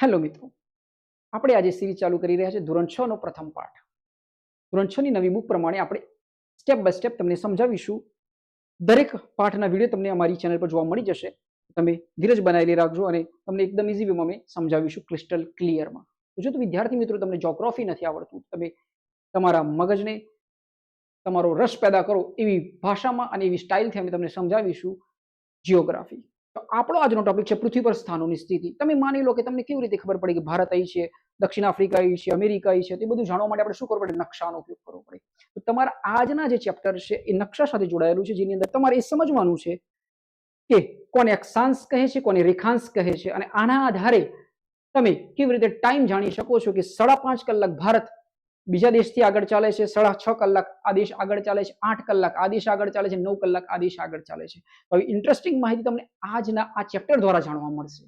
Hello મિત્રો, આપણે આજે સિરીઝ ચાલુ કરી રહ્યા છે ધોરણ 6 નો પ્રથમ પાઠ. ધોરણ 6 ની નવી બુક પ્રમાણે આપણે સ્ટેપ બાય સ્ટેપ તમને સમજાવીશું. દરેક પાઠના વિડીયો તમને અમારી ચેનલ પર જોવા મળી જશે. તમે ધીરજ બનાવી રાખજો અને તમને એકદમ ઇઝી વેમાં અમે સમજાવીશું ક્રિસ્ટલ ક્લિયરમાં. તો જો વિદ્યાર્થી મિત્રો તમને જીઓગ્રાફી નથી આવડતું, તમે તમારા મગજને તમારો રસ પેદા કરો એવી ભાષામાં અને એવી સ્ટાઇલથી અમે તમને સમજાવીશું જીઓગ્રાફી. તો આપણો આજનો ટોપિક છે પૃથ્વી પર સ્થાનોની સ્થિતિ. તમે માની લો કે તમને કેવી રીતે ખબર પડી કે ભારત અહીં છે, દક્ષિણ આફ્રિકા અહીં છે, અમેરિકા અહીં છે, તે બધું જાણવા માટે આપણે શું કરવું પડે? નકશાનો ઉપયોગ કરવો પડે. તો તમારા આજના જે ચેપ્ટર છે એ નકશા સાથે જોડાયેલું છે, જેની અંદર તમારે એ સમજવાનું છે કે કોને અક્ષાંશ કહે છે, કોને રેખાંશ કહે છે, અને આના આધારે તમે કેવી રીતે ટાઈમ જાણી શકો છો કે 5.5 કલાક ભારત બીજા દેશથી આગળ ચાલે છે, 6.5 કલાક આ દેશ આગળ ચાલે છે, 8 કલાક આ દેશ આગળ ચાલે છે, 9 કલાક આ દેશ આગળ ચાલે છે. હવે ઇન્ટરેસ્ટિંગ માહિતી તમને આજના આ ચેપ્ટર દ્વારા જાણવા મળશે.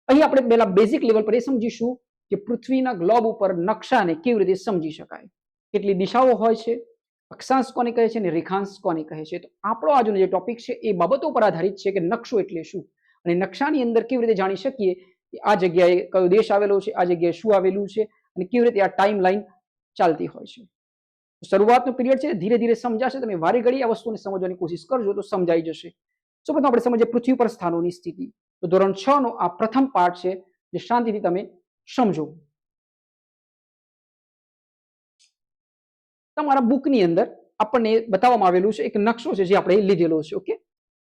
અહીં આપણે પહેલા બેઝિક લેવલ પર એ સમજીશું કે પૃથ્વીના ગ્લોબ ઉપર નકશાને કેવી રીતે સમજી શકાય, કેટલી દિશાઓ હોય છે, અક્ષાંશ કોને કહે છે અને રેખાંશ કોને કહે છે. તો આપણો આજનો જે ટોપિક છે એ બાબતો પર આધારિત છે કે નકશો એટલે શું, અને નકશાની અંદર કેવી રીતે જાણી શકીએ કે આ જગ્યાએ કયો દેશ આવેલો છે, આ જગ્યાએ શું આવેલું છે, અને કેવી રીતે આ ટાઈમ લાઈન ચાલતી હોય છે. શરૂઆતનો પીરિયડ છે, ધીરે ધીરે સમજાશે. તમે વારે ઘડી આ વસ્તુને સમજવાની કોશિશ કરજો તો સમજાઈ જશે. સૌપ્રથમ આપણે સમજીએ પૃથ્વી પર સ્થાનોની સ્થિતિ. તો ધોરણ 6 નો આ પ્રથમ પાઠ છે, જે શાંતિથી તમે સમજો. તમારા બુકની અંદર આપણને બતાવવામાં આવેલું છે એક નકશો છે જે આપણે લીધેલો છે. ઓકે,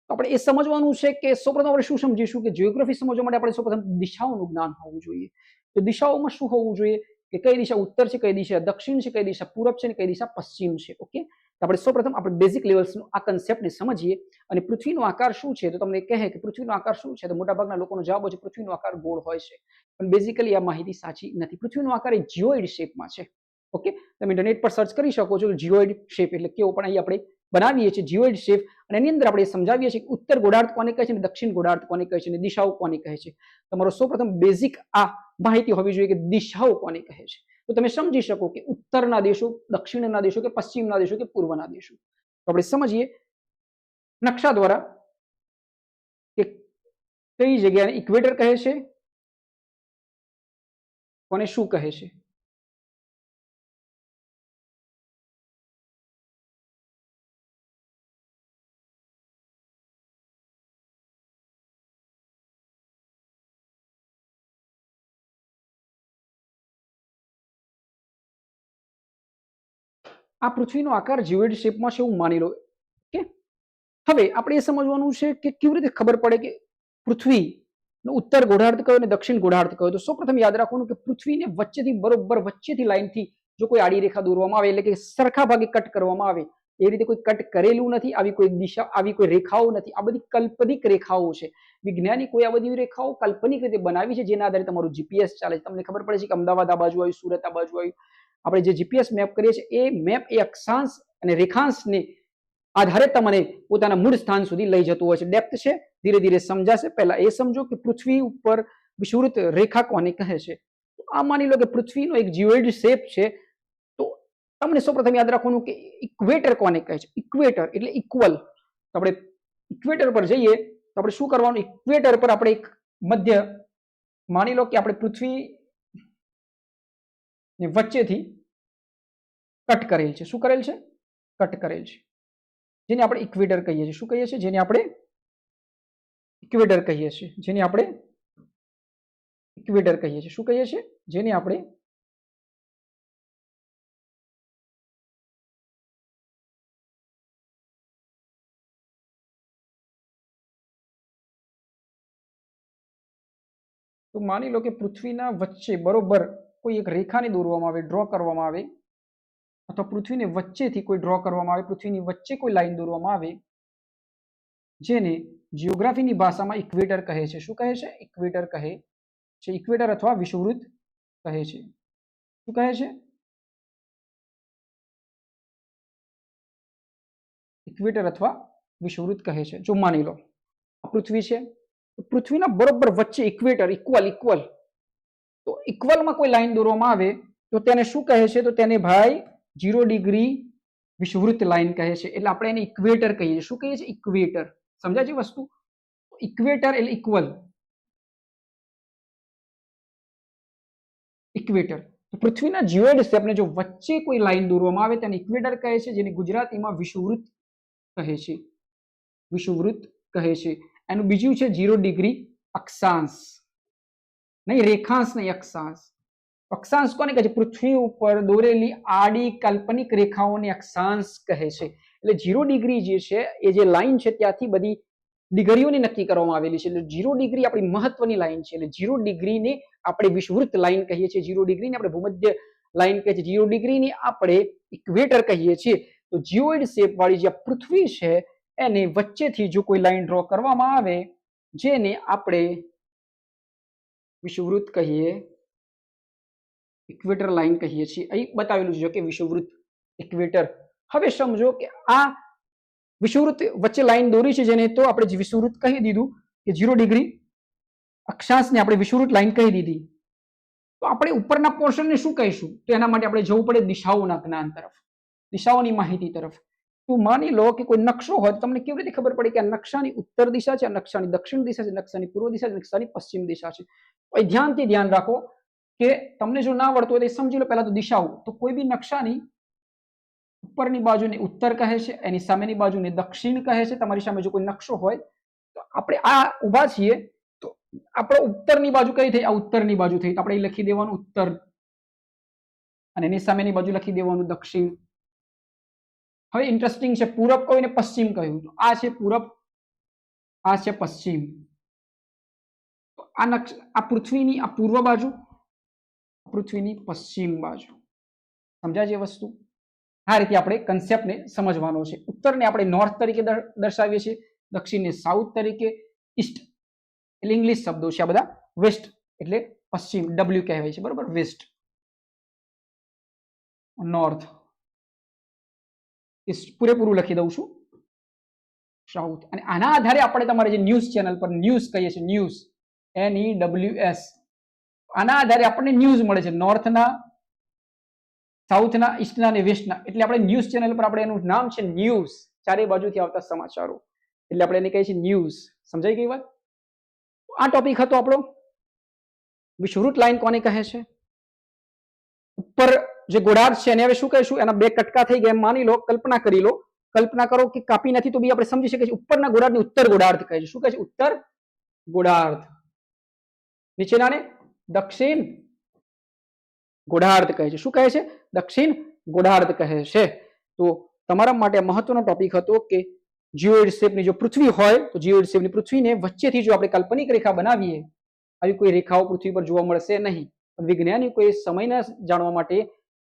તો આપણે એ સમજવાનું છે કે સૌપ્રથમ આપણે શું સમજીશું કે જીઓગ્રાફી સમજવા માટે આપણે સૌપ્રથમ દિશાઓનું જ્ઞાન હોવું જોઈએ. તો દિશાઓમાં શું હોવું જોઈએ કે કઈ દિશા ઉત્તર છે, કઈ દિશા દક્ષિણ છે, કઈ દિશા પૂરબ છે અને કઈ દિશા પશ્ચિમ છે. ઓકે, તો આપણે સૌપ્રથમ આપણે બેઝિક લેવલ્સનો આ કન્સેપ્ટને સમજીએ. અને પૃથ્વીનો આકાર શું છે, તો તમને કહે કે પૃથ્વીનો આકાર શું છે, તો મોટાભાગના લોકોનો જવાબ હોય છે પૃથ્વીનો આકાર ગોળ હોય છે. પણ બેઝિકલી આ માહિતી સાચી નથી. પૃથ્વીનો આકાર એ જીઓઇડ શેપમાં છે. ઓકે, તમે ઇન્ટરનેટ પર સર્ચ કરી શકો છો જીઓઇડ શેપ એટલે કેવો, પણ અહીં આપણે બનાવીએ છીએ જીઓઇડ શેપ. અને એની અંદર આપણે સમજાવીએ છીએ કે ઉત્તર ગોળાર્ધ કોને કહે છે અને દક્ષિણ ગોળાર્ધ કોને કહે છે અને દિશાઓ કોને કહે છે. તમારો સૌપ્રથમ બેઝિક આ માહિતી હોવી જોઈએ કે દિશાઓ કોને કહે છે. તો તમે સમજી શકો કે ઉત્તરના દેશો, દક્ષિણના દેશો કે પશ્ચિમના દેશો કે પૂર્વના દેશો. તો આપણે સમજીએ નકશા દ્વારા કે કઈ જગ્યાને ઇક્વેટર કહે છે, કોને શું કહે છે. આ પૃથ્વીનો આકાર જીઓઇડ શેપમાં છે એવું માની લો. કે હવે આપણે એ સમજવાનું છે કે કેવી રીતે ખબર પડે કે પૃથ્વીનો ઉત્તર ગોળાર્ધ કયો અને દક્ષિણ ગોળાર્ધ કયો. તો સૌપ્રથમ યાદ રાખવાનું કે પૃથ્વીને વચ્ચેથી બરોબર વચ્ચેથી લાઈનથી જો કોઈ આડી રેખા દોરવામાં આવે, એટલે કે સરખા ભાગે કટ કરવામાં આવે, એ રીતે કોઈ કટ કરેલું નથી, આવી કોઈ દિશા, આવી કોઈ રેખાઓ નથી. આ બધી કાલ્પનિક રેખાઓ છે. વૈજ્ઞાનિકોએ આ બધી રેખાઓ કાલ્પનિક રીતે બનાવી છે, જેના આધારે તમારું જીપીએસ ચાલે છે. તમને ખબર પડે છે કે અમદાવાદ આ બાજુ આવ્યું, સુરત આ બાજુ આવ્યું. આપણે જે જીપીએસ મેપ કરીએ છીએ એ મેપ એ અક્ષાંશ અને રેખાંશને આધારે તમને પોતાના મૂળ સ્થાન સુધી લઈ જતું હોય છે. ડેપ્થ છે, ધીરે ધીરે સમજાશે. પહેલા એ સમજો કે પૃથ્વી ઉપર વિષુવવૃત્ત રેખા કોને કહે છે. આ માની લો કે પૃથ્વીનો એક જીઓઇડ શેપ છે. તો તમને સૌપ્રથમ યાદ રાખવાનું કે ઇક્વેટર કોને કહે છે. ઇક્વેટર એટલે ઇક્વલ. તો આપણે ઇક્વેટર પર જઈએ તો આપણે શું કરવાનું, ઇક્વેટર પર આપણે એક મધ્ય માની લો કે આપણે પૃથ્વી ને વચ્ચેથી કટ કરેલ છે. શું કરેલ છે? કટ કરેલ છે, જેને આપણે ઇક્વેટર કહીએ છીએ. શું કહીએ છીએ? જેને આપણે ઇક્વેટર કહીએ છીએ. જેને આપણે ઇક્વેટર કહીએ છીએ. શું કહીએ છીએ? જેને આપણે તો માની લો કે પૃથ્વીના વચ્ચે બરોબર કોઈ એક રેખાને દોરવામાં આવે, ડ્રો કરવામાં આવે, અથવા પૃથ્વીને વચ્ચેથી કોઈ ડ્રો કરવામાં આવે, પૃથ્વીની વચ્ચે કોઈ લાઈન દોરવામાં આવે, જેને જીઓગ્રાફીની ભાષામાં ઇક્વેટર કહે છે. શું કહે છે? ઇક્વેટર કહે છે. ઇક્વેટર અથવા વિષુવવૃત્ત કહે છે. શું કહે છે? ઇક્વેટર અથવા વિષુવવૃત્ત કહે છે. જો માની લો આ પૃથ્વી છે, પૃથ્વીના બરોબર વચ્ચે ઇક્વેટર, ઇક્વલ. તો ઇક્વલમાં કોઈ લાઈન દોરવામાં આવે તો તેને શું કહે છે? તો તેને ભાઈ 0 ડિગ્રી વિષુવવૃત્ત લાઈન કહે છે. એટલે આપણે એને ઇક્વેટર કહીએ છીએ. શું કહીએ છીએ? ઇક્વેટર. સમજાય છે વસ્તુ? ઇક્વેટર એટલે ઇક્વલ. ઇક્વેટર. પૃથ્વીના જીઓઇડ શેપને જો વચ્ચે કોઈ લાઈન દોરવામાં આવે તેને ઇક્વેટર કહે છે, જેને ગુજરાતીમાં વિષુવવૃત્ત કહે છે. વિષુવવૃત્ત કહે છે. એનું બીજું છે 0 ડિગ્રી અક્ષાંશ. નહીં રેખાંશ, નહીં અક્ષાંશ. અક્ષાંશ કોને કહે છે? પૃથ્વી ઉપર દોરેલી આડી કાલ્પનિક રેખાઓને અક્ષાંશ કહે છે. એટલે 0 ડિગ્રી જે છે એ જે લાઈન છે ત્યાંથી બધી ડિગ્રીઓને નક્કી કરવામાં આવેલી છે. એટલે 0 ડિગ્રી આપણી મહત્વની લાઈન છે. એટલે 0 ડિગ્રીને આપણે વિષુવવૃત્ત લાઈન કહીએ છીએ. 0 ડિગ્રીને આપણે ભૂમધ્ય લાઈન કહીએ છીએ. 0 ડિગ્રીને આપણે ઇક્વેટર કહીએ છીએ. તો જીઓઇડ શેપ વાળી જે પૃથ્વી છે એને વચ્ચેથી જો કોઈ લાઈન ડ્રો કરવામાં આવે જેને આપણે વિષુવવૃત્ત કહીએ, ઇક્વેટર લાઈન કહીએ છીએ. અહીં બતાવેલું છે કે વિષુવવૃત્ત, ઇક્વેટર. હવે સમજો કે આ વિષુવવૃત્ત વચ્ચે લાઈન દોરી છે જેને તો આપણે વિષુવવૃત્ત કહી દીધું કે 0 ડિગ્રી અક્ષાંશને આપણે વિષુવવૃત્ત લાઈન કહી દીધી. તો આપણે ઉપરના પોર્શનને શું કહીશું? તો એના માટે આપણે જવું પડે દિશાઓના જ્ઞાન તરફ, દિશાઓની માહિતી તરફ. તો માની લો કે કોઈ નકશો હોય તો તમને કેવી રીતે ખબર પડે કે આ નકશાની ઉત્તર દિશા છે, આ નકશાની દક્ષિણ દિશા છે, નકશાની પૂર્વ દિશા છે, નકશાની પશ્ચિમ દિશા છે. તો ધ્યાનથી ધ્યાન રાખો કે તમને જો ના આવડતું હોય તો સમજી લો પહેલા તો દિશાઓ. તો કોઈ બી નકશાની ઉપરની બાજુને ઉત્તર કહે છે, એની સામેની બાજુને દક્ષિણ કહે છે. તમારી સામે જો કોઈ નકશો હોય તો આપણે આ ઊભા છીએ તો આપણે ઉત્તરની બાજુ કઈ થઈ? આ ઉત્તરની બાજુ થઈ. તો આપણે લખી દેવાનું ઉત્તર અને એની સામેની બાજુ લખી દેવાનું દક્ષિણ. હવે ઇન્ટરેસ્ટિંગ છે, પૂરબ કહ્યું ને પશ્ચિમ કહ્યું. તો આ છે પૂરબ, આ છે પશ્ચિમ. તો આ પૃથ્વીની આ પૂર્વ બાજુ, પૃથ્વીની પશ્ચિમ બાજુ. સમજાય છે વસ્તુ? આ રીતે આપણે કન્સેપ્ટને સમજવાનો છે. ઉત્તરને આપણે નોર્થ તરીકે દર્શાવીએ છીએ, દક્ષિણને સાઉથ તરીકે, ઈસ્ટ એટલે ઇંગ્લિશ શબ્દો છે આ બધા, વેસ્ટ એટલે પશ્ચિમ, ડબલ્યુ કહેવાય છે, બરોબર? વેસ્ટ, નોર્થ, ઈસ્ટ પૂરેપૂરું લખી દઉં છું, સાઉથ. અને આના આધારે આપણે તમારે જે ન્યૂઝ ચેનલ પર ન્યૂઝ કહીએ છીએ, ન્યૂઝ NEWS, આના આધારે આપણને ન્યૂઝ મળે છે નોર્થના, સાઉથના, ઈસ્ટના અને વેસ્ટના. એટલે આપણે ન્યૂઝ ચેનલ પર આપણે એનું નામ છે ન્યૂઝ, ચારે બાજુથી આવતા સમાચારો, એટલે આપણે એને કહીએ છીએ ન્યૂઝ. સમજાઈ ગઈ વાત? આ ટોપિક હતો આપણો વિષુવવૃત્ત લાઈન કોને કહે છે. ઉપર જે ગોળાર્ધ છે એને હવે શું કહીશું? એના બે કટકા થઈ ગયા એમ માની લો, કલ્પના કરી લો, કલ્પના કરો કે કાપી નથી તો બી આપણે સમજી શકીએ છીએ. ઉપરના ગોળાર્ધને ઉત્તર ગોળાર્ધ કહે છે. શું કહે છે? ઉત્તર ગોળાર્ધ. નીચેનાને દક્ષિણ ગોળાર્ધ કહે છે. શું કહે છે? દક્ષિણ ગોળાર્ધ કહે છે. તો તમારા માટે મહત્વનો ટોપિક હતો કે જીઓઇડ શેપની જો પૃથ્વી હોય તો જીઓઇડ શેપની પૃથ્વીને વચ્ચેથી જો આપણે કાલ્પનિક રેખા બનાવીએ, આવી કોઈ રેખાઓ પૃથ્વી પર જોવા મળશે નહીં. વૈજ્ઞાનિકોએ સમયને જાણવા માટે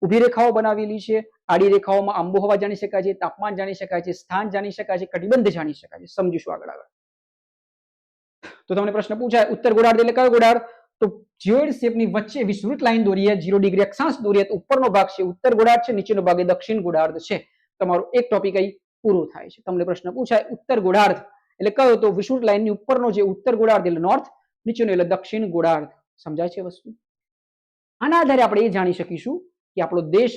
ઊભી રેખાઓ બનાવેલી છે. આડી રેખાઓમાં આબોહવા જાણી શકાય છે, તાપમાન જાણી શકાય છે, સ્થાન જાણી શકાય છે, કટિબંધ જાણી શકાય છે. સમજીશું આગળ. તો તમને પ્રશ્ન પૂછાય ઉત્તર ગોળાર્ધ એટલે કયો ગોળાર્ધ? તો જીઓઇડ શેપની વચ્ચે વિષુવવૃત્ત લાઈન દોરીએ, 0 ડિગ્રી અક્ષાંશ દોરીએ તો ઉપરનો ભાગ છે ઉત્તર ગોળાર્ધ છે, નીચેનો ભાગ એ દક્ષિણ ગોળાર્ધ છે. તમારો એક ટોપિક અહીં પૂરો થાય છે. તમને પ્રશ્ન પૂછાય ઉત્તર ગોળાર્ધ એટલે કયો? તો વિષુવવૃત્ત લાઈનની ઉપરનો જે ઉત્તર ગોળાર્ધ એટલે નોર્થ, નીચેનો એટલે દક્ષિણ ગોળાર્ધ. સમજાય છે વસ્તુ? આના આધારે આપણે એ જાણી શકીશું કે આપણો દેશ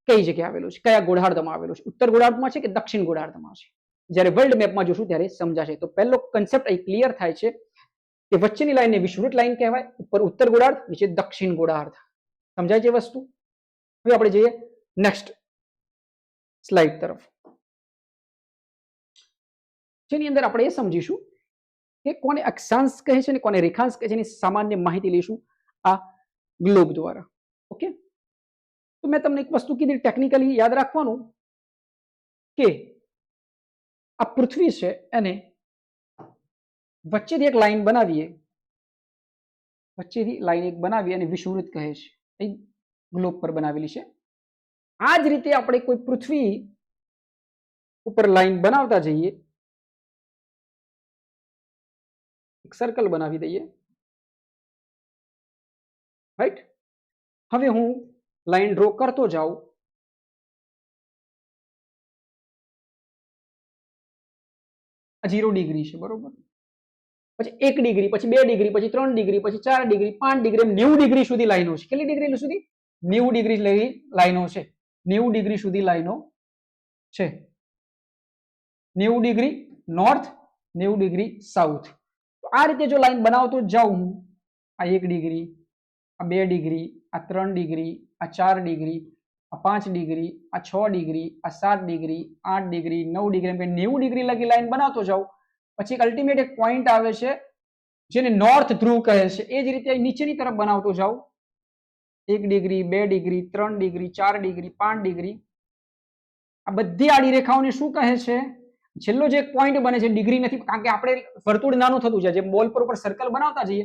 કઈ જગ્યાએ આવેલો છે, કયા ગોળાર્ધમાં આવેલો છે, ઉત્તર ગોળાર્ધમાં છે કે દક્ષિણ ગોળાર્ધમાં છે. જ્યારે વર્લ્ડ મેપમાં જોશું ત્યારે સમજાશે. તો પહેલો કન્સેપ્ટ અહીં ક્લિયર થાય છે કે વચ્ચેની લાઈનને વિષુવવૃત્ત લાઈન કહેવાય, ઉપર ઉત્તર ગોળાર્ધ, નીચે દક્ષિણ ગોળાર્ધ. સમજાય છે વસ્તુ? હવે આપણે જઈએ નેક્સ્ટ સ્લાઇડ તરફ, જેની અંદર આપણે એ સમજીશું કે કોને અક્ષાંશ કહે છે અને કોને રેખાંશ કહે છે એની સામાન્ય માહિતી લઈશું આ ગ્લોબ દ્વારા. ઓકે, તો મેં તમને એક વસ્તુ કીધી, ટેકનિકલી યાદ રાખવાનું કે આ પૃથ્વી છે એને વચ્ચેથી એક લાઈન બનાવીએ, વચ્ચેથી લાઈન એક બનાવીએ અને વિષુવવૃત્ત કહે છે. એ ગ્લોબ પર બનાવેલી છે. આ જ રીતે આપણે કોઈ પૃથ્વી ઉપર લાઈન બનાવતા જઈએ, એક સર્કલ બનાવી દઈએ, રાઈટ? હવે હું લાઈન ડ્રો કરતો જાઉં, આ 0 ડિગ્રી છે, બરોબર? પછી 1 ડિગ્રી, પછી 2 ડિગ્રી, પછી 3 ડિગ્રી, પછી 4 ડિગ્રી, 5 ડિગ્રી, 90 ડિગ્રી સુધી લાઈનો છે. કેટલી ડિગ્રી સુધી? 90 ડિગ્રી લાઈનો છે. 90 ડિગ્રી સુધી લાઈનો છે. 90 ડિગ્રી નોર્થ, 90 ડિગ્રી સાઉથ. તો આ રીતે જો લાઈન બનાવતો જાઉં, આ 1 ડિગ્રી, આ 2 ડિગ્રી, આ 3 ડિગ્રી, આ 4 ડિગ્રી, આ 5 ડિગ્રી, આ 6 ડિગ્રી, આ 7 ડિગ્રી, 8 ડિગ્રી, 9 ડિગ્રી, એમ 90 ડિગ્રી લગી લાઈન બનાવતો જાઉં. પછી એક અલ્ટિમેટ એક પોઈન્ટ આવે છે જેને નોર્થ ધ્રુવ કહે છે. એ જ રીતે નીચેની તરફ બનાવતો જાઉં. 1 degree, 2 degree, 3 degree, 4 degree, 5 degree. આ બધી આડી રેખાઓને શું કહે છે? છેલ્લો જે એક પોઈન્ટ બને છે ડિગ્રી નથી, કારણ કે આપણે વર્તુળ નાનું થતું જાય, જે બોલ પર ઉપર સર્કલ બનાવતા જઈએ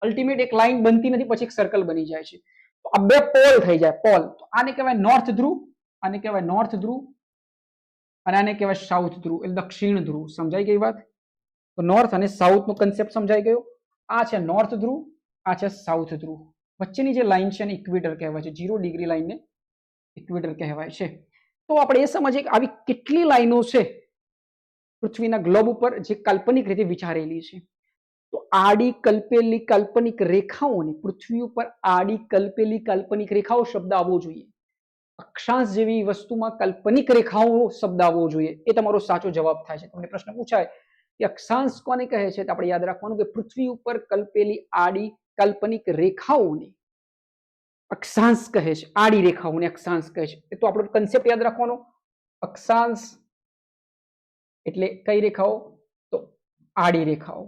અલ્ટિમેટ એક લાઈન બનતી નથી, પછી એક સર્કલ બની જાય છે. તો આ બે પોલ થઈ જાય, પોલ. તો આને કહેવાય નોર્થ ધ્રુવ, આને કહેવાય નોર્થ ધ્રુવ, અને આને કહેવાય સાઉથ ધ્રુવ, એટલે દક્ષિણ ધ્રુવ. સમજાઈ ગઈ વાત? તો નોર્થ અને સાઉથ નો કન્સેપ્ટ સમજાઈ ગયો. આ છે નોર્થ ધ્રુવ, આ છે સાઉથ ધ્રુવ. વચ્ચેની જે લાઈન છે એને ઇક્વેટર કહેવાય છે. 0 ડિગ્રી લાઈનને ઇક્વેટર કહેવાય છે. તો આપણે એ સમજીએ કે આવી કેટલી લાઈનો છે પૃથ્વીના ગ્લોબ ઉપર જે કાલ્પનિક રીતે વિચારેલી છે. તો આડી કલ્પેલી કાલ્પનિક રેખાઓને પૃથ્વી ઉપર આડી કલ્પેલી કાલ્પનિક રેખાઓ શબ્દ આવવો જોઈએ. અક્ષાંશ જેવી વસ્તુમાં કાલ્પનિક રેખાઓ શબ્દ આવવો જોઈએ. એ તમારો સાચો જવાબ થાય છે. તમને પ્રશ્ન પૂછાય કે અક્ષાંશ કોને કહે છે? તો આપણે યાદ રાખવાનું કે પૃથ્વી ઉપર કલ્પેલી આડી કાલ્પનિક રેખાઓને અક્ષાંશ કહે છે. આડી રેખાઓને અક્ષાંશ કહે છે. એ તો આપણો કન્સેપ્ટ યાદ રાખવાનો. અક્ષાંશ એટલે કઈ રેખાઓ? તો આડી રેખાઓ.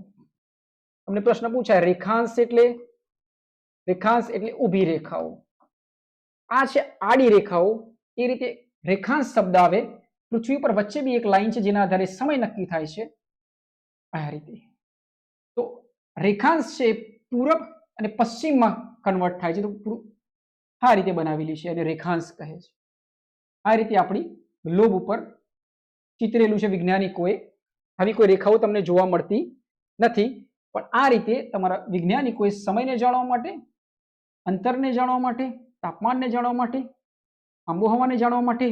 તમને પ્રશ્ન પૂછાય રેખાંશ એટલે ઊભી રેખાઓ. આ છે આડી રેખાઓ. એ રીતે રેખાંશ શબ્દ આવે પૃથ્વી પર વચ્ચે બી એક લાઈન છે જેના આધારે સમય નક્કી થાય છે. આ રીતે તો રેખાંશ છે પૂરબ અને પશ્ચિમમાં કન્વર્ટ થાય છે. તો આ રીતે બનાવેલી છે અને રેખાંશ કહે છે. આ રીતે આપણી ગ્લોબ ઉપર ચિતરેલું છે વૈજ્ઞાનિકોએ. આવી કોઈ રેખાઓ તમને જોવા મળતી નથી, પણ આ રીતે તમારા વૈજ્ઞાનિકોએ સમયને જાણવા માટે, અંતરને જાણવા માટે, તાપમાનને જાણવા માટે, આબોહવાને જાણવા માટે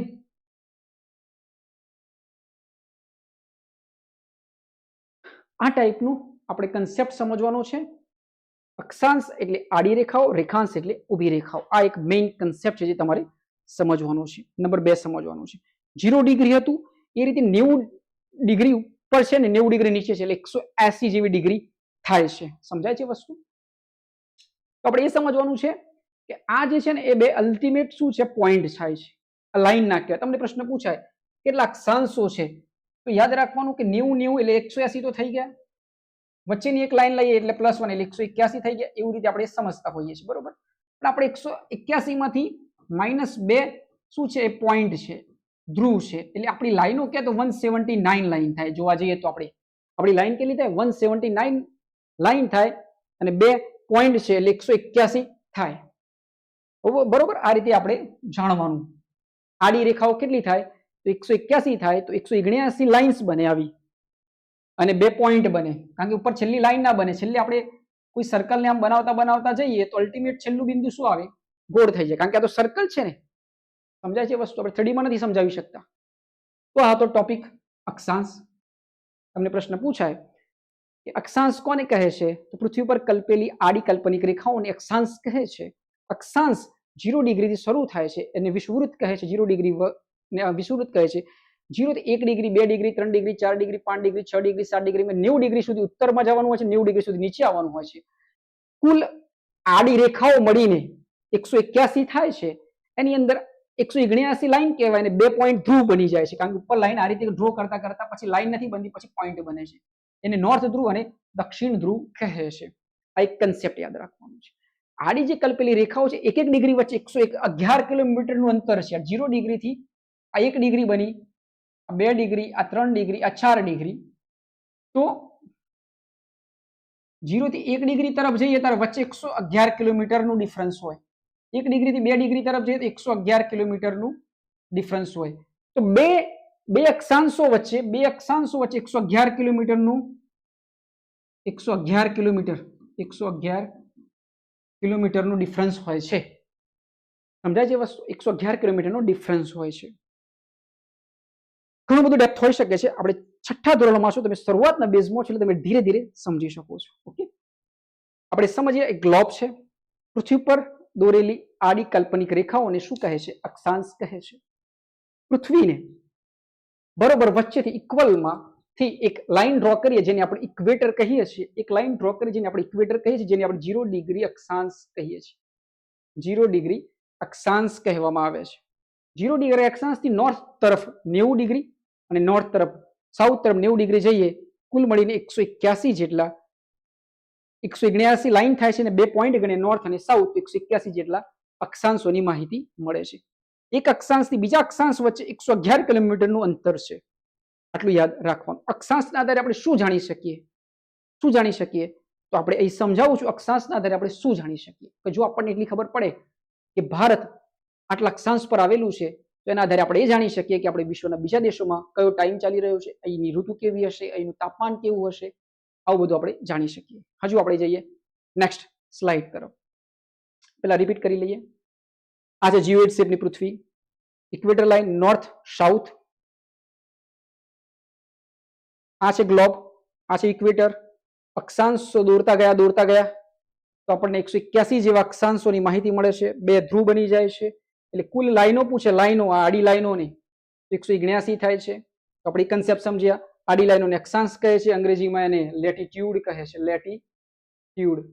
આ ટાઈપનું આપણે કન્સેપ્ટ સમજવાનો છે. અક્ષાંશ એટલે આડી રેખાઓ, રેખાંશ એટલે ઊભી રેખાઓ. આ એક મેઇન કન્સેપ્ટ છે જે તમારે સમજવાનો છે. નંબર 2 સમજવાનો છે. 0 ડિગ્રી હતું એ રીતે 90 ડિગ્રી ઉપર છે ને 90 ડિગ્રી નીચે છે, એટલે 180 જેવી ડિગ્રી થાય છે. સમજાય છે વસ્તુ? તો આપણે એ સમજવાનું છે કે આ જે છે ને એ બે અલ્ટિમેટ શું છે? પોઈન્ટ થાય છે. લાઈન ના કહેવાય. તમને પ્રશ્ન પૂછાય કેટલા અક્ષાંશો છે? તો યાદ રાખવાનું કે 90 એટલે 180 તો થઈ ગયા. વચ્ચેની એક લાઈન લઈએ એટલે +1 એટલે 181 થઈ ગયા. એવી રીતે આપણે સમજતા હોઈએ છીએ, બરોબર? પણ આપણે 181 માંથી -2 શું છે? એ પોઈન્ટ છે, ધ્રુવ છે. એટલે આપણી લાઈનો કે તો 179 લાઈન થાય. જોવા જઈએ તો આપણી લાઈન કેટલી થાય? 179 લાઈન થાય અને 2 પોઈન્ટ છે એટલે 181 થાય. બરોબર? આ રીતે આપણે જાણવાનું. આડી રેખાઓ કેટલી થાય? તો 181 થાય તો 179 લાઇન્સ બને આવી, અને 2 પોઈન્ટ બને. કારણ કે ઉપર છેલ્લી લાઈન ના બને. છેલ્લે આપણે કોઈ સર્કલને આમ બનાવતા જઈએ તો અલ્ટિમેટ છેલ્લું બિંદુ શું આવે? ગોળ થઈ જાય. કારણ કે આ તો સર્કલ છે ને. સમજાય છે વસ્તુ? આપણે 3D માં નથી સમજાવી શકતા. તો આ તો ટોપિક અક્ષાંશ. તમને પ્રશ્ન પૂછાય કે અક્ષાંશ કોને કહે છે? તો પૃથ્વી પર કલ્પેલી આડી કાલ્પનિક રેખાઓને અક્ષાંશ કહે છે. અક્ષાંશ 0 ડિગ્રીથી શરૂ થાય છે એને વિષુવવૃત્ત કહે છે. 0 ડિગ્રી વિષુવવૃત્ત કહે છે. 0 થી 1 degree, 2 degree, 3 degree, 4 degree, 5 degree, 6 degree, 7 degree, 90 degree સુધી ઉત્તરમાં જવાનું હોય છે, 90 ડિગ્રી સુધી નીચે આવવાનું હોય છે. કુલ આડી રેખાઓ મળીને 181 થાય છે. એની અંદર 179 લાઈન કહેવાય ને 2 પોઈન્ટ ધ્રુવ બની જાય છે. કારણ કે ઉપર લાઈન આ રીતે ડ્રો કરતા પછી લાઈન નથી બનતી, પછી પોઈન્ટ બને છે. એને નોર્થ ધ્રુવ અને દક્ષિણ ધ્રુવ કહે છે. આ એક કન્સેપ્ટ યાદ રાખવાનું છે. આડી જે કલ્પેલી રેખાઓ છે 1 ડિગ્રી વચ્ચે 111 કિલોમીટરનું અંતર છે. 0 ડિગ્રીથી આ 1 ડિગ્રી બની, આ 2 ડિગ્રી, આ 3 ડિગ્રી, આ 4 ડિગ્રી. તો 0 થી 1 ડિગ્રી તરફ જઈએ ત્યારે વચ્ચે 111 કિલોમીટરનું ડિફરન્સ હોય. 1 ડિગ્રીથી 2 ડિગ્રી તરફ જઈએ તો 111 કિલોમીટરનું ડિફરન્સ હોય. તો બે અક્ષાંશો વચ્ચે 111 કિલોમીટરનું 111 કિલોમીટરનું ડિફરન્સ હોય છે. સમજાય છે વસ્તુ? 111 કિલોમીટરનો ડિફરન્સ હોય છે. ઘણું બધું ડેપ્થ હોઈ શકે છે. આપણે 6ઠ્ઠા ધોરણમાં છો, તમે શરૂઆતના બેઝમાં છો એટલે તમે ધીરે ધીરે સમજી શકો છો. ઓકે, આપણે સમજીએ એક ગ્લોબ છે. પૃથ્વી પર દોરેલી આડી કાલ્પનિક રેખાઓને શું કહે છે? અક્ષાંશ કહે છે. પૃથ્વીને બરોબર વચ્ચેથી ઇક્વલમાંથી એક લાઈન ડ્રો કરીએ જેને આપણે ઇક્વેટર કહીએ છીએ. એક લાઈન ડ્રો કરીએ જેને આપણે ઇક્વેટર કહીએ છીએ, જેને આપણે 0 ડિગ્રી અક્ષાંશ કહીએ છીએ. 0 ડિગ્રી અક્ષાંશ કહેવામાં આવે છે. 0 ડિગ્રી અક્ષાંશથી નોર્થ તરફ 90 ડિગ્રી અને નોર્થ તરફ સાઉથ તરફ 90 ડિગ્રી જઈએ, કુલ મળીને 181 જેટલા 179 લાઈન થાય છે અને 2 પોઈન્ટ ગણે નોર્થ અને સાઉથ 181 જેટલા અક્ષાંશોની માહિતી મળે છે. એક અક્ષાંશથી બીજા અક્ષાંશ વચ્ચે 111 કિલોમીટરનું અંતર છે. આટલું યાદ રાખવાનું. અક્ષાંશના આધારે આપણે શું જાણી શકીએ? તો આપણે અહીં સમજાવું છું. અક્ષાંશના આધારે આપણે શું જાણી શકીએ કે જો આપણને એટલી ખબર પડે કે ભારત આટલા અક્ષાંશ પર આવેલું છે, તો એના આધારે આપણે એ જાણી શકીએ કે આપણે વિશ્વના બીજા દેશોમાં કયો ટાઈમ ચાલી રહ્યો છે, અહીંની ઋતુ કેવી હશે, અહીંનું તાપમાન કેવું હશે, આવું બધું આપણે જાણી શકીએ. હજુ આપણે જઈએ નેક્સ્ટ સ્લાઇડ તરફ. પેલા રિપીટ કરી લઈએ. આ છે જીઓઇડ શેપની પૃથ્વી, ઇક્વેટર લાઇન નોર્થ સાઉથ, આ છે ગ્લોબ, આ છે ઇક્વેટર. અક્ષાંશો દોરતા ગયા તો આપણને 181 જેવા અક્ષાંશોની માહિતી મળે છે. 2 ધ્રુવ બની જાય છે. એટલે કુલ લાઈનો પૂછે, લાઈનો આડી લાઈનોની 179 થાય છે. તો આપણે કન્સેપ્ટ સમજ્યા. આડી લાઈનોને અક્ષાંશ કહે છે, અંગ્રેજીમાં એને લેટિટ્યુડ કહે છે, લેટિટ્યુડ,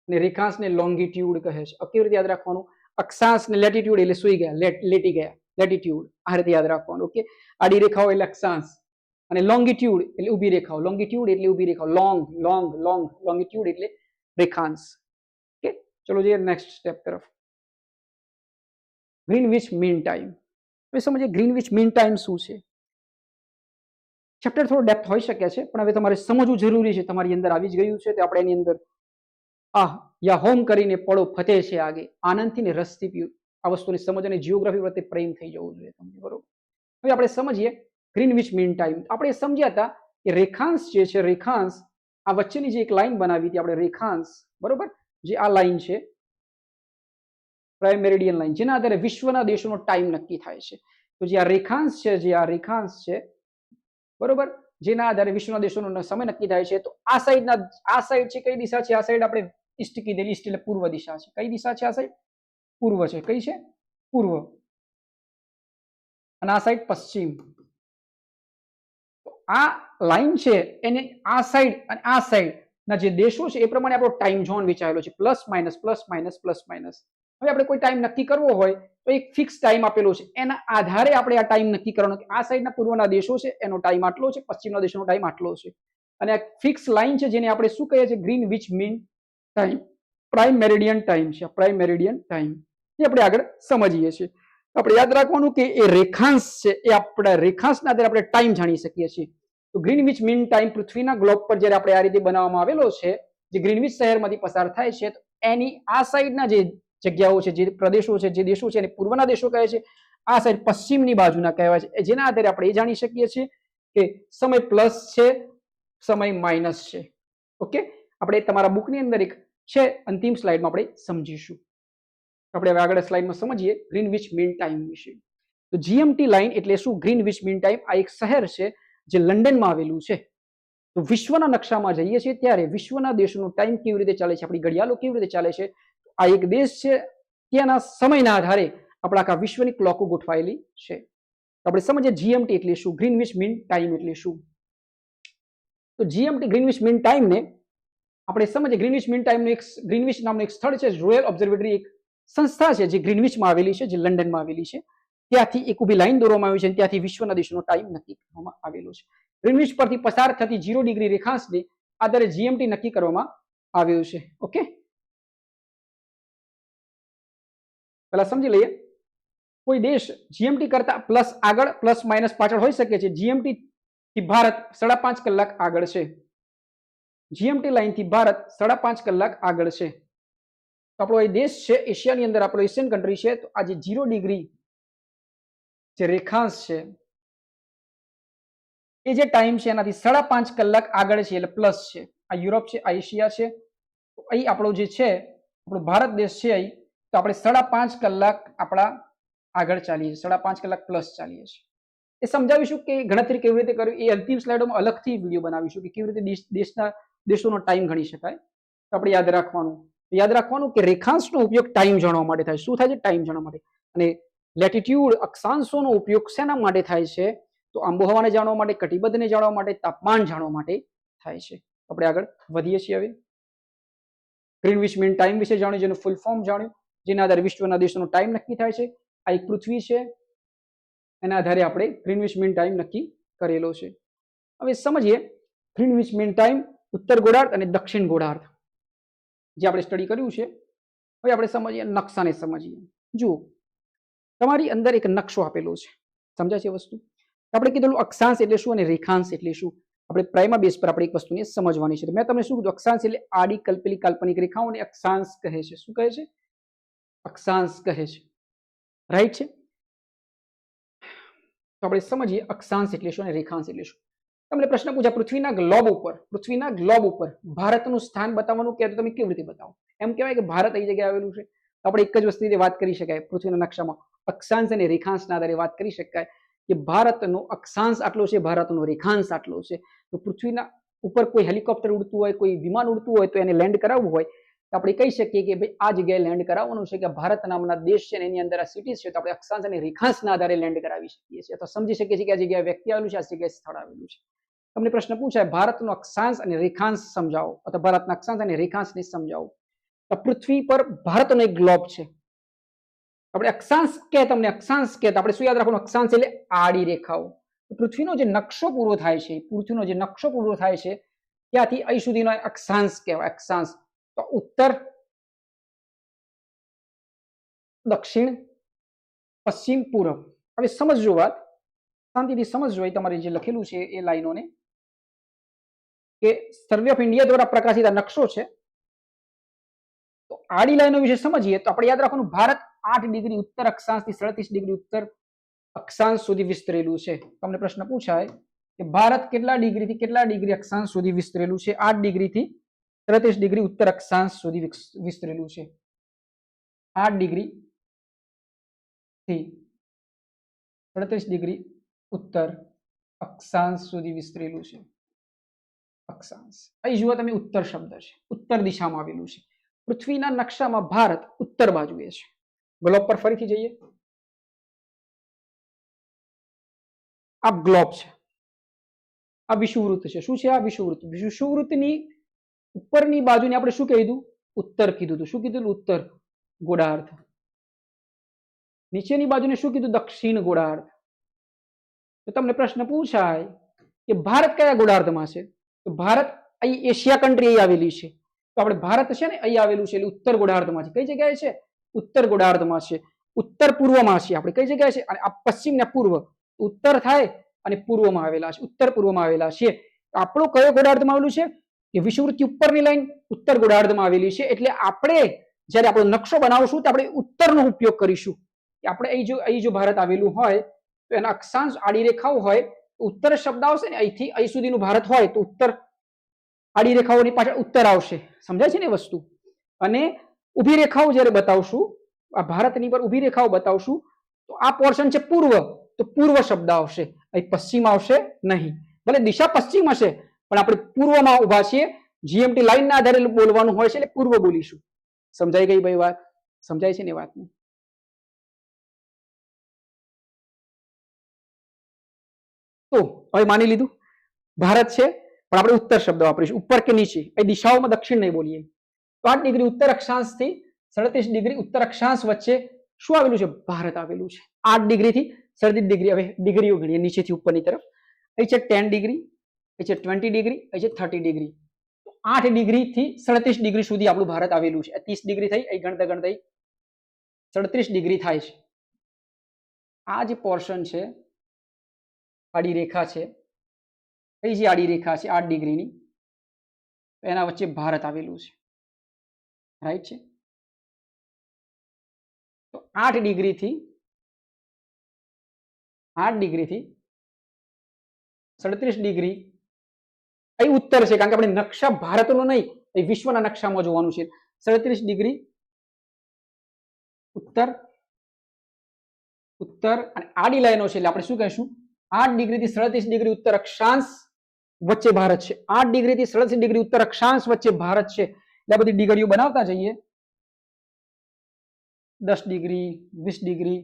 અને રેખાંશને લોંગિટ્યુડ કહે છે. કેવી રીતે યાદ રાખવાનું? અક્ષાંશ ને લેટિટ્યુડ એટલે સુઈ ગયા, લેટી ગયા, લેટિટ્યુડ. આ રીતે યાદ રાખવાનું. ઓકે, આડી રેખાઓ એટલે અક્ષાંશ અને લોંગિટ્યુડ એટલે ઊભી રેખાઓ, લોંગિટ્યુડ એટલે ઊભી રેખાઓ, લોંગિટ્યુડ એટલે રેખાંશ. ઓકે, ચલો જઈએ નેક્સ્ટ સ્ટેપ તરફ. Greenwich mean time. હવે સમજીએ ગ્રીનવિચ મીન ટાઈમ શું છે. ચેપ્ટર થોડો ડેપ્થ હોઈ શકે છે, પણ હવે તમારે સમજવું જરૂરી છે. તમારી અંદર આવી જ ગયું છે તો આપણે એની અંદર યા હોમ કરીને પડો ફતે છે આગે, આનંદથી ને રસથી પીવું. આ વસ્તુની સમજ અને જીઓગ્રાફી પ્રત્યે પ્રેમ થઈ જવું જોઈએ તમને, બરોબર? હવે આપણે સમજીએ ગ્રીનવિચ મીન ટાઈમ. આપણે સમજ્યા હતા કે રેખાંશ જે છે, રેખાંશ આ વચ્ચેની જે એક લાઈન બનાવી હતી આપણે, રેખાંશ, બરોબર, જે આ લાઈન છે પ્રાઇમ મેરિડિયન લાઈન, જેના આધારે વિશ્વના દેશોનો ટાઈમ નક્કી થાય છે. તો જે આ રેખાંશ છે, બરોબર, જેના આધારે વિશ્વના દેશોનો સમય નક્કી થાય છે. તો આ સાઈડ છે, કઈ દિશા છે? આ સાઈડ આપણે ઈસ્ટ કીધેલી, ઈસ્ટ એટલે પૂર્વ દિશા છે. કઈ દિશા છે આ સાઈડ? પૂર્વ છે. કઈ છે? પૂર્વ. અને આ સાઈડ પશ્ચિમ. આ લાઈન છે એને આ સાઈડ અને આ સાઈડ ના જે દેશો છે એ પ્રમાણે આપણો ટાઈમ ઝોન વિચારેલો છે, પ્લસ માઇનસ. હવે આપણે કોઈ ટાઈમ નક્કી કરવો હોય તો એક ફિક્સ ટાઈમ આપેલો છે, એના આધારે આપણે આ ટાઈમ નક્કી કરવાનો કે આ સાઈડના પૂર્વના દેશો છે એનો ટાઈમ આટલો છે, પશ્ચિમના દેશોનો ટાઈમ આટલો છે. અને આ ફિક્સ લાઈન છે જેને આપણે શું કહીએ છીએ? Greenwich mean time, prime meridian time છે. પ્રાઇમ મેરિડિયન ટાઈમ એ આપણે આગળ સમજીએ છીએ. આપણે યાદ રાખવાનું કે એ રેખાંશ છે, એ આપણા રેખાંશના આધારે આપણે ટાઈમ જાણી શકીએ છીએ. તો ગ્રીનવિચ મીન ટાઈમ પૃથ્વીના ગ્લોબ પર જ્યારે આપણે આ રીતે બનાવવામાં આવેલો છે, જે ગ્રીનવિચ શહેરમાંથી પસાર થાય છે, તો એની આ સાઈડના જે જગ્યાઓ છે, જે પ્રદેશો છે, જે દેશો છે એને પૂર્વના દેશો કહે છે. આ સાઈડ પશ્ચિમની બાજુના કહેવાય છે. જેના આધારે આપણે એ જાણી શકીએ છીએ કે સમય પ્લસ છે, સમય માઇનસ છે. ઓકે, આપણે તમારા બુકની અંદર એક છે, અંતિમ સ્લાઇડમાં આપણે સમજીશું. આપણે હવે આગળ સ્લાઇડમાં સમજીએ ગ્રીનવિચ મીન ટાઈમ વિશે. તો જીએમટી લાઈન એટલે શું? ગ્રીનવિચ મીન ટાઈમ આ એક શહેર છે જે લંડનમાં આવેલું છે. તો વિશ્વના નકશામાં જઈએ છીએ ત્યારે વિશ્વના દેશોનો ટાઈમ કેવી રીતે ચાલે છે, આપણી ઘડિયાળો કેવી રીતે ચાલે છે, આ એક દેશ છે, ત્યાંના સમયના આધારે આપણા આખા વિશ્વની ક્લોકો ગોઠવાયેલી છે. આપણે સમજીએ જીએમટી એટલે શું, ગ્રીનવિચ મીન ટાઈમ એટલે શું. તો જીએમટી ગ્રીનવિચ મીન ટાઈમને આપણે સમજીએ. ગ્રીનવિચ મીન ટાઈમનું એક ગ્રીનવિચ નામનું એક સ્થળ છે, રોયલ ઓબ્ઝર્વેટરી એક સંસ્થા છે જે ગ્રીનવિચમાં આવેલી છે, જે લંડનમાં આવેલી છે. ત્યાંથી એક ઊભી લાઈન દોરવામાં આવી છે અને ત્યાંથી વિશ્વના દેશોનો ટાઈમ નક્કી કરવામાં આવેલો છે. ગ્રીનવિચ પરથી પસાર થતી 0 ડિગ્રી રેખાંશને આધારે જીએમટી નક્કી કરવામાં આવ્યું છે. ઓકે, પહેલા સમજી લઈએ. કોઈ દેશ જીએમટી કરતા પ્લસ આગળ, પ્લસ માઇનસ પાછળ હોઈ શકે છે. જીએમટી થી ભારત 5.5 કલાક આગળ છે. જીએમટી લાઈન થી ભારત 5.5 કલાક આગળ છે. તો આપણો એ દેશ છે એશિયાની અંદર, આપણો એશિયન કન્ટ્રી છે. તો આ જે 0 ડિગ્રી જે રેખાંશ છે એ જે ટાઈમ છે એનાથી 5.5 કલાક આગળ છે, એટલે પ્લસ છે. આ યુરોપ છે, આ એશિયા છે. તો અહીં આપણો જે છે, આપણો ભારત દેશ છે અહીં, તો આપણે 5.5 કલાક આપણા આગળ ચાલીએ છીએ, 5.5 કલાક પ્લસ ચાલીએ છીએ. એ સમજાવીશું કે ગણતરી કેવી રીતે કરવી. એ અંતિમ સ્લાઇડોમાં અલગથી વિડીયો બનાવીશું કે કેવી રીતે દેશોનો ટાઈમ ગણી શકાય. તો આપણે યાદ રાખવાનું કે રેખાંશનો ઉપયોગ ટાઈમ જાણવા માટે થાય. શું થાય છે? ટાઈમ જાણવા માટે. અને લેટિટ્યુડ અક્ષાંશોનો ઉપયોગ શેના માટે થાય છે? તો આબોહવાને જાણવા માટે, કટિબદ્ધને જાણવા માટે, તાપમાન જાણવા માટે થાય છે. આપણે આગળ વધીએ છીએ. હવે ગ્રીનવિચ મીન ટાઈમ વિશે જાણ્યું, જેનું ફૂલ ફોર્મ જાણ્યું. જેના આધારે વિશ્વના દેશોનો ટાઈમ નક્કી થાય છે. આ એક પૃથ્વી છે, એના આધારે આપણે ગ્રીનવિચ મીન ટાઈમ નક્કી કરેલો છે. હવે સમજીએ ગ્રીનવિચ મીન ટાઈમ ઉત્તર ગોળાર્ધ અને દક્ષિણ ગોળાર્ધ જે આપણે સ્ટડી કર્યું છે. હવે આપણે સમજીએ નકશાને સમજીએ. જુઓ, તમારી અંદર એક નકશો આપેલો છે, સમજાય છે વસ્તુ? આપણે કીધેલું અક્ષાંશ એટલે શું અને રેખાંશ એટલે શું. આપણે પ્રાઇમા બેઝ પર આપણે એક વસ્તુને સમજવાની છે. મેં તમને શું કીધું? અક્ષાંશ એટલે આડી કલ્પેલી કાલ્પનિક રેખાઓને અક્ષાંશ કહે છે. શું કહે છે? અક્ષાંશ કહે છે. રાઈટ છે? તો આપણે સમજીએ અક્ષાંશ એટલે શું અને રેખાંશ એટલે શું. તમને પ્રશ્ન પૂછ્યા પૃથ્વીના ગ્લોબ ઉપર ભારતનું સ્થાન બતાવવાનું કહે તો તમે કેવી રીતે બતાવો? એમ કહેવાય કે ભારત કઈ જગ્યાએ આવેલું છે. આપણે એક જ વસ્તુની વાત કરી શકાય. પૃથ્વીના નકશામાં અક્ષાંશ અને રેખાંશના આધારે વાત કરી શકાય કે ભારતનો અક્ષાંશ આટલો છે, ભારતનો રેખાંશ આટલો છે. તો પૃથ્વીના ઉપર કોઈ હેલિકોપ્ટર ઉડતું હોય, કોઈ વિમાન ઉડતું હોય, તો એને લેન્ડ કરાવવું હોય તો આપણે કહી શકીએ કે ભાઈ આ જગ્યાએ લેન્ડ કરાવવાનું છે, કે ભારત નામના દેશ છે એની અંદર આ સિટીઝ છે, તો આપણે અક્ષાંશ અને રેખાંશના આધારે લેન્ડ કરાવી શકીએ છીએ, તો સમજી શકીએ છીએ કે આ જગ્યાએ વ્યક્તિ આવેલું છે, આ જગ્યાએ સ્થળ આવેલું છે. તમને પ્રશ્ન પૂછાય ભારતનો અક્ષાંશ અને રેખાંશ સમજાવો, અથવા ભારતના અક્ષાંશ અને રેખાંશને સમજાવો. તો પૃથ્વી પર ભારતનો એક ગ્લોબ છે. આપણે અક્ષાંશ કે તમને અક્ષાંશ કે આપણે શું યાદ રાખવાનું? અક્ષાંશ એટલે આડી રેખાઓ. પૃથ્વીનો જે નકશો પૂરો થાય છે, ત્યાંથી અહીં સુધીનો અક્ષાંશ કહેવાય. અક્ષાંશ તો ઉત્તર, દક્ષિણ, પશ્ચિમ, પૂર્વ. હવે સમજજો વાત, શાંતિથી સમજજો. તમારે જે લખેલું છે એ લાઈનોને, કે સર્વે ઓફ ઇન્ડિયા દ્વારા પ્રકાશિત નકશો છે. તો આડી લાઈનો વિશે સમજીએ તો આપણે યાદ રાખવાનું, ભારત 8 ડિગ્રી ઉત્તર અક્ષાંશથી 37 ડિગ્રી ઉત્તર અક્ષાંશ સુધી વિસ્તરેલું છે. તમને પ્રશ્ન પૂછાય કે ભારત કેટલા ડિગ્રીથી કેટલા ડિગ્રી અક્ષાંશ સુધી વિસ્તરેલું છે? 8 ડિગ્રીથી 37 ડિગ્રી ઉત્તર અક્ષાંશ સુધી વિસ્તરેલું છે. 8 ડિગ્રીથી 37 ડિગ્રી ઉત્તર અક્ષાંશ સુધી વિસ્તરેલું છે. અક્ષાંશ અહીં જુઓ તમે, ઉત્તર શબ્દ છે, ઉત્તર દિશામાં આવેલું છે. પૃથ્વીના નકશામાં ભારત ઉત્તર બાજુએ છે. ગ્લોબ પર ફરીથી જઈએ. આ ગ્લોબ છે, આ વિષુવવૃત્ત છે. શું છે આ? વિષુવવૃત્ત. વિષુવવૃત્તની ઉપરની બાજુને આપણે શું કીધું? ઉત્તર કીધું હતું. શું કીધું? ઉત્તર ગોળાર્ધ. નીચેની બાજુને શું કીધું? દક્ષિણ ગોળાર્ધ. તો તમને પ્રશ્ન પૂછાય કે ભારત કયા ગોળાર્ધમાં છે? તો ભારત અહીં એશિયા કન્ટ્રી અહીં આવેલી છે. તો આપણે ભારત છે ને અહીં આવેલું છે, એટલે ઉત્તર ગોળાર્ધમાં છે. કઈ જગ્યાએ છે? ઉત્તર ગોળાર્ધમાં છે. ઉત્તર પૂર્વમાં છે. આપણે કઈ જગ્યાએ છે? અને આ પશ્ચિમ ને પૂર્વ, ઉત્તર થાય અને પૂર્વમાં આવેલા છે, ઉત્તર પૂર્વમાં આવેલા છે. આપણો કયો ગોળાર્ધમાં આવેલું છે? કે વિષુવવૃત્ત ઉપરની લાઈન ઉત્તર ગોળાર્ધમાં આવેલી છે. એટલે આપણે જ્યારે આપણો નકશો બનાવશું તો આપણે ઉત્તરનો ઉપયોગ કરીશું. કે આપણે અહીં જો ભારત આવેલું હોય તો એના અક્ષાંશ આડી રેખાઓ હોય તો ઉત્તર શબ્દ આવશે ને, અહીંથી અહીં સુધીનું ભારત હોય તો ઉત્તર આડી રેખાઓની પાછળ ઉત્તર આવશે. સમજાય છે ને વસ્તુ? અને ઊભી રેખાઓ જ્યારે બતાવશું, આ ભારતની પર ઊભી રેખાઓ બતાવશું તો આ પોર્શન છે પૂર્વ, તો પૂર્વ શબ્દ આવશે. અહીં પશ્ચિમ આવશે નહીં. ભલે દિશા પશ્ચિમ હશે પણ આપણે પૂર્વમાં ઊભા છીએ. જીએમટી લાઈનના આધારે બોલવાનું હોય છે એટલે પૂર્વ બોલીશું. સમજાઈ ગઈ ભાઈ વાત? સમજાય છે ને વાતને? તો હવે માની લીધું ભારત છે પણ આપણે ઉત્તર શબ્દ વાપરીશું, ઉપર કે નીચે. એ દિશાઓમાં દક્ષિણ નહીં બોલીએ. તો 8 ડિગ્રી ઉત્તર અક્ષાંશથી 37 ડિગ્રી ઉત્તર અક્ષાંશ વચ્ચે શું આવેલું છે? ભારત આવેલું છે. 8 ડિગ્રીથી 37 ડિગ્રી. હવે ડિગ્રીઓ ગણીએ નીચેથી ઉપરની તરફ. અહીં છે 10 ડિગ્રી, અહીં છે 20 ડિગ્રી, અહીં છે 30 ડિગ્રી. 8 ડિગ્રીથી 37 ડિગ્રી સુધી આપણું ભારત આવેલું છે. 30 ડિગ્રી થઈ, અહીં ગણતા ગણતા 37 ડિગ્રી થાય છે. આ જે પોર્શન છે, આડી રેખા છે, કઈ જે આડી રેખા છે 8 ડિગ્રીની, એના વચ્ચે ભારત આવેલું છે. રાઈટ છે? તો 8 ડિગ્રીથી 37 ડિગ્રી અહીં ઉત્તર છે, કારણ કે આપણે નકશા ભારતનો નહીં, અહીં વિશ્વના નકશામાં જોવાનું છે. 37 ડિગ્રી ઉત્તર, ઉત્તર અને આડી લાઈનો છે એટલે આપણે શું કહીશું? 8 ડિગ્રીથી 37 ડિગ્રી ઉત્તર અક્ષાંશ વચ્ચે ભારત છે. 8 ડિગ્રીથી 37 ડિગ્રી ઉત્તર અક્ષાંશ વચ્ચે ભારત છે. એટલે આ બધી ડિગ્રીઓ બનાવતા જઈએ. 10 ડિગ્રી, 20 ડિગ્રી,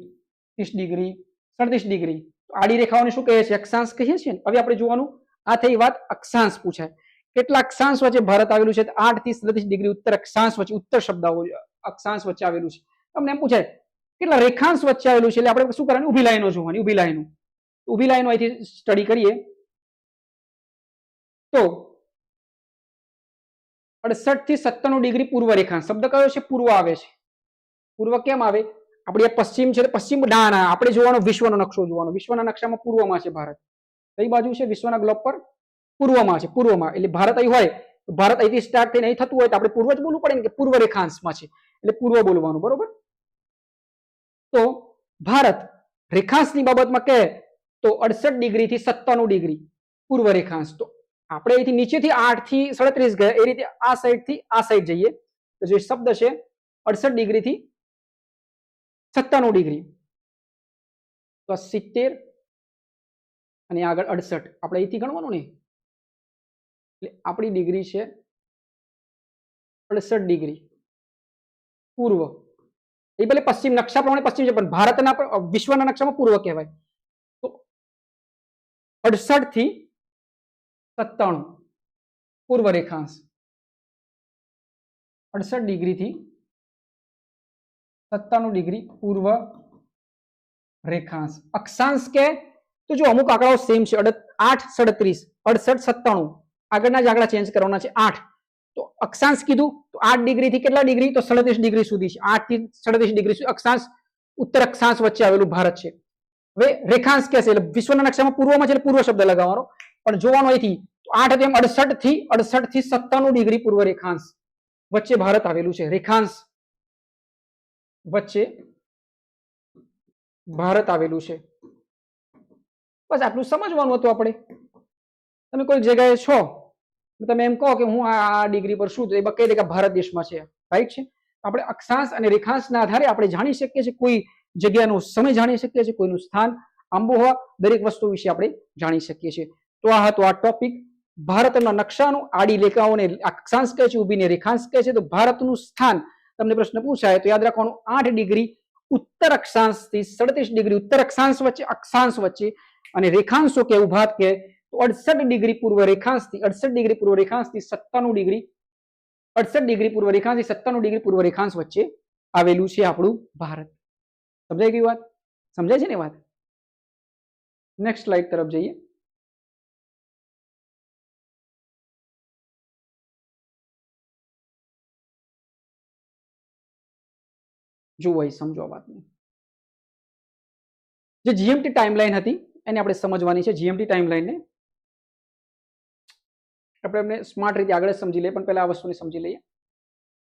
30 ડિગ્રી, 37 ડિગ્રી. આડી રેખાઓને શું કહે છે? અક્ષાંશ કહીએ છીએ. હવે આપણે જોવાનું, આ થઈ વાત અક્ષાંશ પૂછાય. કેટલા અક્ષાંશ વચ્ચે ભારત આવેલું છે? 8 થી 37 ડિગ્રી ઉત્તર અક્ષાંશ વચ્ચે, ઉત્તર શબ્દ અક્ષાંશ વચ્ચે આવેલું છે. તમને એમ પૂછાય કેટલા રેખાંશ વચ્ચે આવેલું છે, એટલે આપણે શું કરવાનું, ઊભી લાઈનો જોવાની, ઊભી લાઈનો અહીંથી સ્ટડી કરીએ તો 68 થી 97 ડિગ્રી પૂર્વ રેખાંશ. શબ્દ કયો છે? પૂર્વ આવે છે. પૂર્વ કેમ આવે? આપણે પશ્ચિમ છે, પશ્ચિમ ના ના, આપણે જોવાનો વિશ્વનો નકશો જોવાનો. વિશ્વના નકશામાં પૂર્વમાં છે ભારત. કઈ બાજુ છે વિશ્વના ગ્લોબ પર? પૂર્વમાં છે, પૂર્વમાં. એટલે ભારત અહીં હોય તો ભારત અહીંથી સ્ટાર્ટ થઈને અહીં થતું હોય તો આપણે પૂર્વ જ બોલવું પડે ને, કે પૂર્વ રેખાંશમાં છે એટલે પૂર્વ બોલવાનું, બરોબર? તો ભારત રેખાંશની બાબતમાં કહે તો 68 ડિગ્રી થી 97 ડિગ્રી પૂર્વ રેખાંશ. તો આપણે અહીંથી નીચેથી 8 થી 37 ગયા, એ રીતે આ સાઈડ થી આ સાઈડ જઈએ તો જે શબ્દ છે 68 ડિગ્રી થી 97 ડિગ્રી, તો 70 અને આગળ 68 આપણે અહીંથી ગણવાનું ને, એટલે આપણી ડિગ્રી છે 68 ડિગ્રી પૂર્વ. એ ભલે પશ્ચિમ નકશા પ્રમાણે પશ્ચિમ છે, પણ ભારતના વિશ્વના નકશામાં પૂર્વ કહેવાય. તો 68 થી 97 પૂર્વ રેખાંશ, 68 ડિગ્રી થી 97 ડિગ્રી પૂર્વ રેખાંશ. અક્ષાંશ કે તો જો અમુક આંકડાઓ સેમ છે, 8 37 68 97, આગળના જ આંકડા ચેન્જ કરવાના છે 8. તો અક્ષાંશ કીધું તો 8 ડિગ્રી થી કેટલા ડિગ્રી? તો 37 ડિગ્રી સુધી છે. 8 થી 37 ડિગ્રી સુધી અક્ષાંશ, ઉત્તર અક્ષાંશ વચ્ચે આવેલું ભારત છે. હવે રેખાંશ કે છે એટલે વિશ્વના નકશામાં પૂર્વમાં છે એટલે પૂર્વ શબ્દ લગાવવાનો, પણ જોવાનો અહીંથી 8 તેમ 68 થી 97 ડિગ્રી પૂર્વ રેખાંશ વચ્ચે ભારત આવેલું છે. રેખાંશ વચ્ચે ભારત આવેલું છે. બસ આટલું સમજવાનું હતું આપણે. તમે કોઈ જગ્યાએ છો, તમે એમ કહો કે હું આ ડિગ્રી પર છું, તો એ કહી દે કે ભારત દેશમાં છે, રાઈટ છે. આપણે અક્ષાંશ અને રેખાંશના આધારે આપણે જાણી શકીએ છીએ કોઈ જગ્યાનો સમય જાણી શકીએ છીએ, કોઈનું સ્થાન, આબોહવા, દરેક વસ્તુ વિશે આપણે જાણી શકીએ છીએ. તો આ હતો આ ટોપિક ભારતના નકશાનું. આડી રેખાઓને અક્ષાંશ કહે છે, ઊભીને રેખાંશ કહે છે. તો ભારતનું સ્થાન તમને પ્રશ્ન પૂછાય તો યાદ રાખવાનું 8 ડિગ્રી ઉત્તર અક્ષાંશ થી 37 ડિગ્રી ઉત્તર અક્ષાંશ વચ્ચે, અક્ષાંશ વચ્ચે, અને રેખાંશો કે ઉભા કે તો 68 ડિગ્રી પૂર્વ રેખાંશ થી 68 ડિગ્રી પૂર્વ રેખાંશ થી 97 ડિગ્રી 68 ડિગ્રી પૂર્વ રેખાંશ થી 97 ડિગ્રી પૂર્વ રેખાંશ વચ્ચે આવેલું છે આપણું ભારત. સમજાઈ ગઈ વાત? સમજાય છે ને વાત? નેક્સ્ટ સ્લાઇડ તરફ જઈએ. જુઓ અહીં સમજો આ વાતને. જે જીએમટી ટાઈમલાઈન હતી એને આપણે સમજવાની છે. જીએમટી ટાઈમલાઈનને આપણે એમને સ્માર્ટ રીતે આગળ સમજી લઈએ, પણ પહેલા આ વસ્તુને સમજી લઈએ.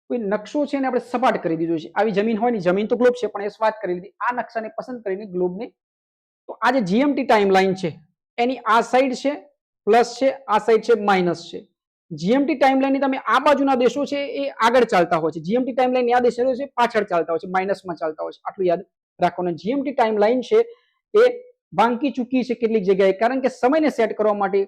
કોઈ નકશો છે એને આપણે સપાટ કરી દીધો છે. આવી જમીન હોય ને, જમીન તો ગ્લોબ છે, પણ એ વાત કરી લીધી. આ નકશાને પસંદ કરીને ગ્લોબને, તો આ જે જીએમટી ટાઈમલાઈન છે એની આ સાઈડ છે પ્લસ છે, આ સાઈડ છે માઇનસ છે. જીએમટી ટાઈમલાઈનની તમે આ બાજુના દેશો છે એ આગળ ચાલતા હોય છે, જીએમટી ટાઈમલાઈન આ દેશો છે પાછળ ચાલતા હોય છે, માઇનસમાં ચાલતા હોય છે. આટલું યાદ રાખવાનું. જીએમટી ટાઈમલાઈન છે એ બાંકી ચૂકી છે કેટલીક જગ્યાએ, કારણ કે સમયને સેટ કરવા માટે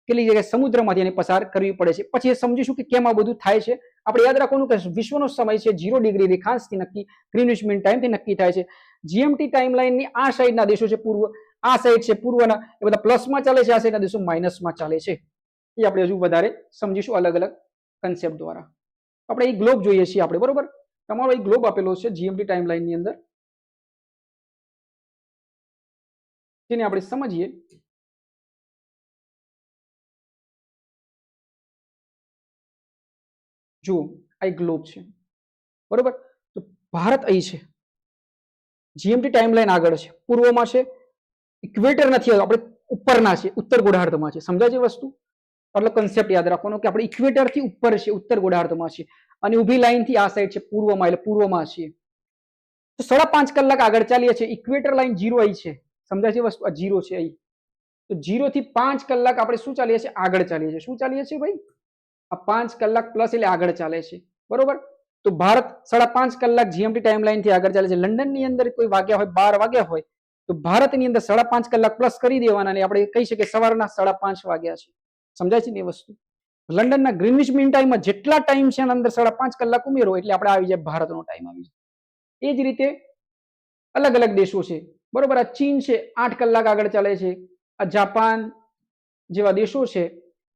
કેટલીક જગ્યાએ સમુદ્રમાંથી એને પસાર કરવી પડે છે. પછી એ સમજીશું કે કેમ આ બધું થાય છે. આપણે યાદ રાખવાનું કે વિશ્વનો સમય છે 0 ડિગ્રી રેખાંશથી નક્કી, ગ્રીનિચ મીન ટાઈમથી નક્કી થાય છે. જીએમટી ટાઈમલાઈનની આ સાઈડના દેશો છે પૂર્વ, આ સાઈડ છે પૂર્વના, એ બધા પ્લસમાં ચાલે છે, આ સાઈડના દેશો માઇનસમાં ચાલે છે. એ આપણે હજુ વધારે સમજીશું અલગ અલગ કન્સેપ્ટ દ્વારા. આપણે એ ગ્લોબ જોઈએ છીએ આપણે, બરોબર? તમારો એક ગ્લોબ આપેલો છે જીએમટી ટાઈમલાઈનની અંદર, જેને આપણે સમજીએ. જુઓ આ એક ગ્લોબ છે, બરોબર? તો ભારત અહીં છે, જીએમટી ટાઈમલાઈન આગળ છે, પૂર્વમાં છે, ઇક્વેટર નથી, આપણે ઉપરના છે, ઉત્તર ગોળાર્ધમાં છે. સમજાય છે વસ્તુ? એટલે કન્સેપ્ટ યાદ રાખવાનો કે આપણે ઇક્વેટર થી ઉપર છે, ઉત્તર ગોળાર્ધમાં છે, અને ઊભી લાઈન થી આ સાઈડ છે પૂર્વમાં, એટલે પૂર્વમાં છે. તો 5.5 કલાક આગળ ચાલીએ છીએ. ઇક્વેટર લાઈન 0 અહીં છે, સમજાય છે વસ્તુ? આ 0 છે અહીં. તો 0 થી 5 કલાક આપણે શું ચાલીએ છીએ? આગળ ચાલીએ છીએ. શું ચાલીએ છીએ ભાઈ? આ 5 કલાક પ્લસ એટલે આગળ ચાલે છે, બરોબર? તો ભારત 5.5 કલાક જીએમટી ટાઈમલાઈન થી આગળ ચાલે છે. લંડન ની અંદર કોઈ વાગ્યા હોય, 12 વાગ્યા હોય, તો ભારતની અંદર 5.5 કલાક પ્લસ કરી દેવાના, અને આપણે કહી શકીએ સવારના 5.5 વાગ્યા છે. સમજાય છે ને એ વસ્તુ? લંડનના ગ્રીનવિચ મીન ટાઈમમાં જેટલા ટાઈમ છે એના અંદર 5.5 કલાક ઉમેરો એટલે આપણે આવી જાય ભારતનો ટાઈમ આવી જાય. એ જ રીતે અલગ અલગ દેશો છે, બરોબર? આ ચીન છે 8 કલાક આગળ ચાલે છે, આ જાપાન જેવા દેશો છે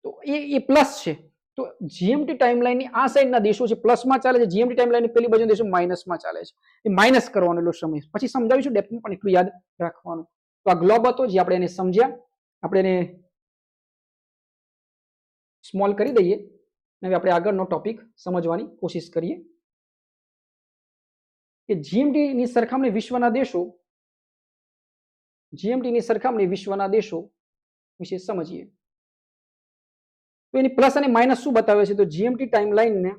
તો એ પ્લસ છે. તો જીએમટી ટાઈમલાઈનની આ સાઈડના દેશો છે પ્લસમાં ચાલે છે, જીએમટી ટાઈમલાઈનની પેલી બાજુના દેશો માઇનસમાં ચાલે છે. એ માઇનસ કરવાનો એટલો સમય, પછી સમજાવીશું ડેપ્થમાં, પણ એટલું યાદ રાખવાનું. તો આ ગ્લોબ હતો જે આપણે એને સમજ્યા, આપણે એને સ્મોલ કરી દઈએ. હવે આપણે આગળનો ટોપિક સમજવાની કોશિશ કરીએ કે જીએમટીની સરખામણી વિશ્વના દેશો, જીએમટીની સરખામણી વિશ્વના દેશો વિશે સમજીએ. તો એની પ્લસ અને માઇનસ શું બતાવે છે? તો જીએમટી ટાઈમલાઈનને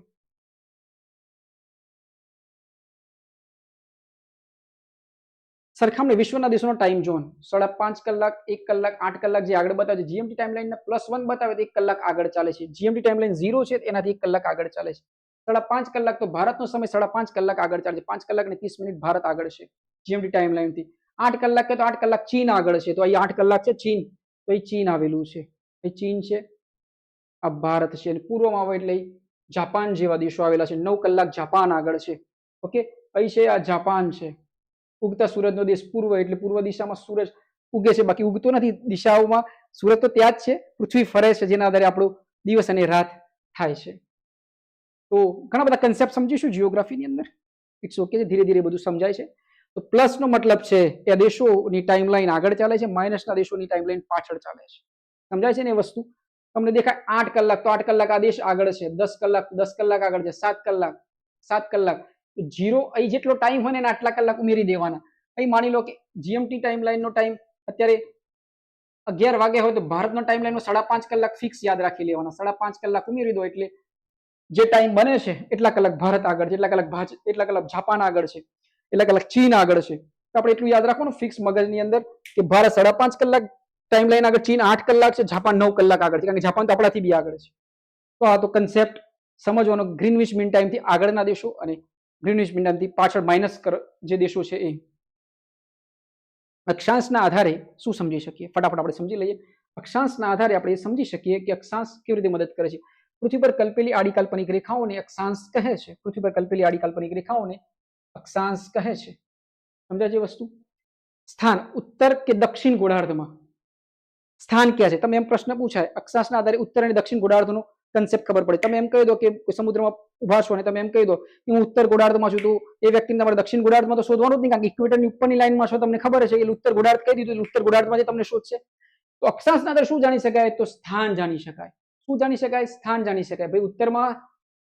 સરખામણી વિશ્વના દેશોનો ટાઈમ ઝોન 5.5 કલાક, 1 કલાક, 8 કલાક જે આગળ બતાવે છે. જીએમટી ટાઈમલાઈનને +1 બતાવે તો 1 કલાક આગળ ચાલે છે. જીએમટી ટાઈમલાઈન 0 છે એનાથી 1 કલાક આગળ ચાલે છે. 5.5 કલાક તો ભારતનો સમય 5.5 કલાક આગળ ચાલે છે. 5 કલાક ને 30 મિનિટ ભારત આગળ છે જીએમટી ટાઈમલાઈનથી. 8 કલાક કે તો 8 કલાક ચીન આગળ છે. તો અહીં 8 કલાક છે ચીન, તો અહીં ચીન આવેલું છે, એ ચીન છે, આ ભારત છે. અને પૂર્વમાં આવે એટલે જાપાન જેવા દેશો આવેલા છે. 9 કલાક જાપાન આગળ છે. ઓકે, અહીં છે આ જાપાન છે. ઉગતા સૂરજનો દેશ પૂર્વ, એટલે પૂર્વ દિશામાં સૂરજ ઉગે છે, બાકી ઉગતો નથી દિશાઓમાં. સૂરજ તો ત્યાં જ છે, પૃથ્વી ફરે છે, જેના આધારે આપણો દિવસ અને રાત થાય છે. તો ઘણા બધા કન્સેપ્ટ સમજીશું જીઓગ્રાફીની અંદર. ઇટ્સ ઓકે, ધીરે ધીરે બધું સમજાય છે. તો પ્લસનો મતલબ છે એ દેશોની ટાઈમલાઈન આગળ ચાલે છે, માઇનસના દેશોની ટાઈમલાઈન પાછળ ચાલે છે. સમજાય છે ને એ વસ્તુ? તમને દેખાય 8 કલાક, તો 8 કલાક આ દેશ આગળ છે, 10 કલાક 10 કલાક આગળ છે, 7 કલાક 7 કલાક. જીરો અહીં જેટલો ટાઈમ હોય ને આટલા કલાક ઉમેરી દેવાના. અહીં માની લો કે જીએમટી ટાઈમલાઈનનો ટાઈમ અત્યારે 11 વાગે હોય તો ભારતનો ટાઈમલાઈનનો 5.5 કલાક ફિક્સ યાદ રાખી લેવાના. 5.5 કલાક ઉમેરી દો એટલે જે ટાઈમ બને છે એટલા કલાક ભારત આગળ છે, એટલા કલાક જાપાન આગળ છે, એટલા કલાક ચીન આગળ છે. તો આપણે એટલું યાદ રાખવાનું ફિક્સ મગજની અંદર કે ભારત 5.5 કલાક ટાઈમલાઈન આગળ, ચીન 8 કલાક છે, જાપાન 9 કલાક આગળ છે, કારણ કે જાપાન તો આપણાથી બી આગળ છે. તો આ તો કન્સેપ્ટ સમજવાનો. ગ્રીનવિચ મીન ટાઈમથી આગળના દેશો અને ગ્રીનવિચ મીન ટાઈમથી પાછળ માઇનસ જે દેશો છે એ. અક્ષાંશના આધારે શું સમજી શકીએ? ફટાફટ આપણે સમજી લઈએ. અક્ષાંશના આધારે આપણે એ સમજી શકીએ કે અક્ષાંશ કેવી રીતે મદદ કરે છે. પૃથ્વી પર કલ્પેલી આડી કાલ્પનિક રેખાઓને અક્ષાંશ કહે છે. પૃથ્વી પર કલ્પેલી આડી કાલ્પનિક રેખાઓને અક્ષાંશ કહે છે. સમજાય છે વસ્તુ? સ્થાન ઉત્તર કે દક્ષિણ ગોળાર્ધમાં સ્થાન ક્યાં છે? તમે એમ પ્રશ્ન પૂછાય, અક્ષાંશના આધારે ઉત્તર અને દક્ષિણ ગોળાર્ધનો કન્સેપ્ટ ખબર પડે. તમે એમ કહી દો કે સમુદ્રમાં ઉભા છો અને તમે એમ કહી દો કે હું ઉત્તર ગોળાર્ધમાં છું, તો એ વ્યક્તિને તમારે દક્ષિણ ગોળાર્ધમાં તો શોધવાનું જ નહીં, કારણ કે ઇક્વેટરની ઉપરની લાઈનમાં છો, તમને ખબર છે એટલે ઉત્તર ગોળાર્ધ કહી દીધું, ઉત્તર ગોળાર્ધમાં તમને શોધશે. તો અક્ષાંશના આધારે શું જાણી શકાય? તો સ્થાન જાણી શકાય. શું જાણી શકાય? સ્થાન જાણી શકાય. ભાઈ ઉત્તરમાં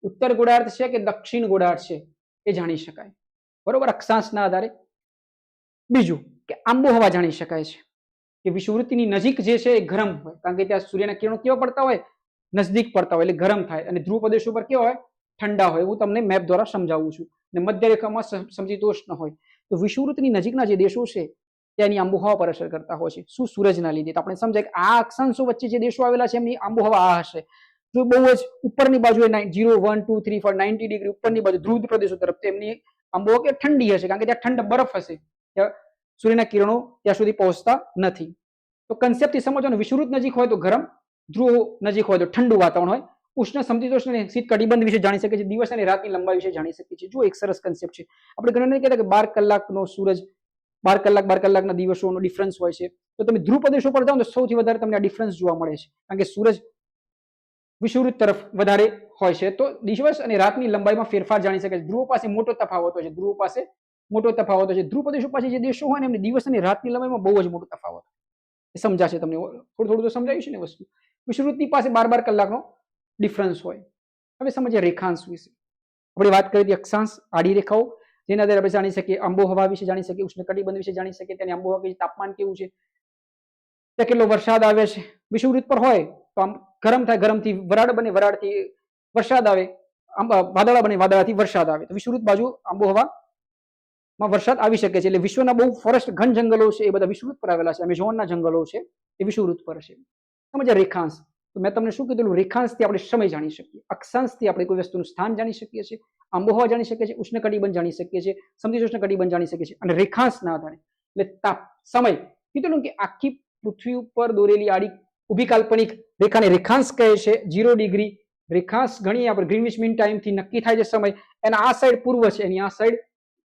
ઉત્તર ગોળાર્ધ છે કે દક્ષિણ ગોળાર્ધ છે એ જાણી શકાય. બરોબર, અક્ષાંશના આધારે. બીજું કે આબોહવા જાણી શકાય છે કે વિષુવવૃત્તિની નજીક જે છે એ ગરમ હોય, કારણ કે ત્યાં સૂર્યના કિરણો કેવા પડતા હોય? નજદીક પડતા હોય એટલે ગરમ થાય. અને ધ્રુવ પ્રદેશો પર કેવા હોય? ઠંડા હોય. હું તમને મેપ દ્વારા સમજાવું છું. અને મધ્ય રેખામાં સમશીતોષ્ણ હોય. તો વિષુવવૃત્તિની નજીકના જે દેશો છે તેની આબોહવા પર અસર કરતા હોય છે. શું? સૂરજના લીધે. તો આપણે સમજાય કે આ અક્ષાંશો વચ્ચે જે દેશો આવેલા છે એમની આબોહવા આ હશે. જો બહુ જ ઉપરની બાજુ 0, 1, 2, 3, 4, 90 ડિગ્રી ઉપરની બાજુ ધ્રુવ પ્રદેશો તરફ તેમની આબોહવા કે ઠંડી હશે, કારણ કે ત્યાં ઠંડ બરફ હશે, ત્યાં સૂર્યના કિરણો ત્યાં સુધી પહોંચતા નથી. તો કન્સેપ્ટથી સમજવાનું, વિષુવવૃત્ત નજીક હોય તો ગરમ, ધ્રુવ નજીક હોય તો ઠંડુ વાતાવરણ હોય. ઉષ્ણ સમશીતોષ્ણ અને શીત કટિબંધ વિશે જાણી શકે છે. દિવસ અને રાતની લંબાઈ વિશે જાણી શકીએ છીએ. જો એક સરસ કન્સેપ્ટ છે. આપણે ઘણા નહીં કહેતા કે 12 કલાકનો સૂરજ, 12 કલાકના દિવસોનો ડિફરન્સ હોય છે. તો તમે ધ્રુવ પ્રદેશો પર જાઓ તો સૌથી વધારે તમને આ ડિફરન્સ જોવા મળે છે, કારણ કે સૂરજ વિષુવવૃત્ત તરફ વધારે હોય છે. તો દિવસ અને રાતની લંબાઈમાં ફેરફાર જાણી શકે છે. ધ્રુવ પાસે મોટો તફાવત હોય છે. ધ્રુવ પાસે મોટો તફાવત હોય છે. ધ્રુવ પ્રદેશો પાસે જે દેશો હોય ને એમને દિવસ અને રાતની લંબાઈમાં બહુ જ મોટો તફાવત સમજાશે તમને. થોડું તો સમજાયું છે ને વસ્તુ. વિષુવવૃત્તની પાસે 12 કલાકનો ડિફરન્સ હોય. હવે સમજીએ રેખાંશ વિશે. આપણે વાત કરી હતી અક્ષાંશ, આડી રેખાઓ, જેના આધારે આપણે જાણી શકીએ આબોહવા વિશે જાણી શકીએ, ઉષ્ણકટિબંધ વિશે જાણી શકીએ, તેની આબોહવા કેવી, તાપમાન કેવું છે, ત્યાં કેટલો વરસાદ આવે છે. વિષુવવૃત્ત પર હોય તો આમ ગરમ થાય, ગરમથી વરાળ બને, વરાળથી વરસાદ આવે, વાદળા બને, વાદળાથી વરસાદ આવે. તો વિષુવવૃત્ત બાજુ આબોહવામાં વરસાદ આવી શકે છે. એટલે વિશ્વના બહુ ફોરેસ્ટ ઘન જંગલો છે એ બધા વિષુવવૃત્ત પર આવેલા છે. એમેઝોનના જંગલો છે એ વિષુવવૃત્ત પર છે. સમજ્યા રેખાંશ. તો મેં તમને શું કીધું? રેખાંશથી આપણે સમય જાણી શકીએ, અક્ષાંશથી આપણે કોઈ વસ્તુનું સ્થાન જાણી શકીએ છીએ, આબોહવા જાણી શકીએ છીએ, ઉષ્ણકટિબંધ જાણી શકીએ છીએ, સમશીતોષ્ણ કટિબંધ જાણી શકીએ છીએ. અને રેખાંશના આધારે એટલે તાપ, સમય કીધું કે આખી પૃથ્વી ઉપર દોરેલી આડી ઊભી કાલ્પનિક રેખાને રેખાંશ કહે છે. 0 ડિગ્રી રેખાંશ ગણીએ આપણે, ગ્રીનવિચ મીન ટાઈમથી નક્કી થાય છે સમય. એના આ સાઈડ પૂર્વ છે, એની આ સાઈડ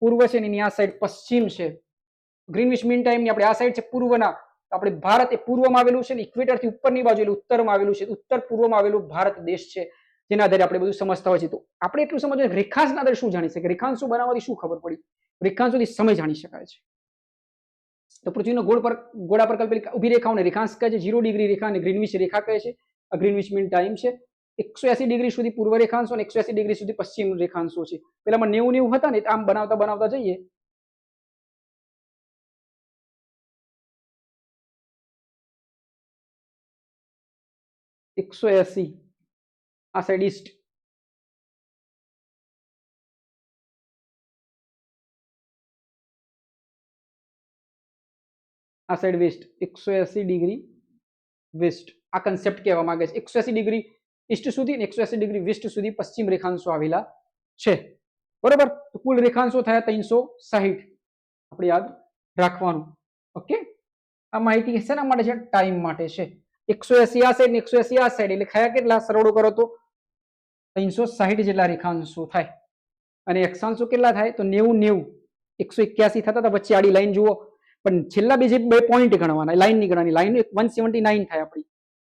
પૂર્વ છે, એની આ સાઈડ પશ્ચિમ છે. ગ્રીનવિચ મીન ટાઈમની આપણે આ સાઈડ છે પૂર્વના, આપણે ભારત એ પૂર્વમાં આવેલું છે ને ઇક્વેટરથી ઉપરની બાજુ એટલે ઉત્તરમાં આવેલું છે. ઉત્તર પૂર્વમાં આવેલું ભારત દેશ છે. જેના આધારે આપણે બધું સમજતા હોય છે. તો આપણે એટલું સમજવું રેખાંશના આધારે શું જાણી શકીએ, રેખાંશો બનાવવાથી શું ખબર પડી, રેખાંશોથી સમય જાણી શકાય છે. તો પૃથ્વીનો ગોળા પર કલ્પેલી ઊભી રેખાઓને રેખાંશ કહે છે. 0 ડિગ્રી રેખા અને ગ્રીનવિચ રેખા કહે છે. આ ગ્રીનવિચ મીન ટાઈમ છે. 180 ડિગ્રી સુધી પૂર્વ રેખાંશો અને 180 ડિગ્રી સુધી પશ્ચિમ રેખાંશો છે. પેલામાં 90 હતા ને, આમ બનાવતા બનાવતા જઈએ. (180) આ સાઈડ ઈસ્ટ, આ સાઈડ વેસ્ટ. 180 ડિગ્રી વેસ્ટ આ કન્સેપ્ટ કહેવા માંગે છે. 180 ડિગ્રી ઈસ્ટ સુધી અને 180 ડિગ્રી વેસ્ટ સુધી પશ્ચિમ રેખાંશો આવેલા છે. બરોબર. તો કુલ રેખાંશો થયા 360. આપણે યાદ રાખવાનું. ઓકે, આ માહિતી શેના માટે છે? ટાઈમ માટે છે. 180 આ સાઈડ ને 180 આ સાઈડ, એટલે ખયા કેટલા? સરવાળો કરો તો 360 જેટલા રેખાંશો થાય. અને અક્ષાંશો કેટલા થાય? તો 90 90 181 થતા હતા. વચ્ચે આડી લાઈન જુઓ, પણ છેલ્લા બે પોઈન્ટ ગણવાના, લાઈન ની ગણવાની. લાઈન 179 થાય આપણી.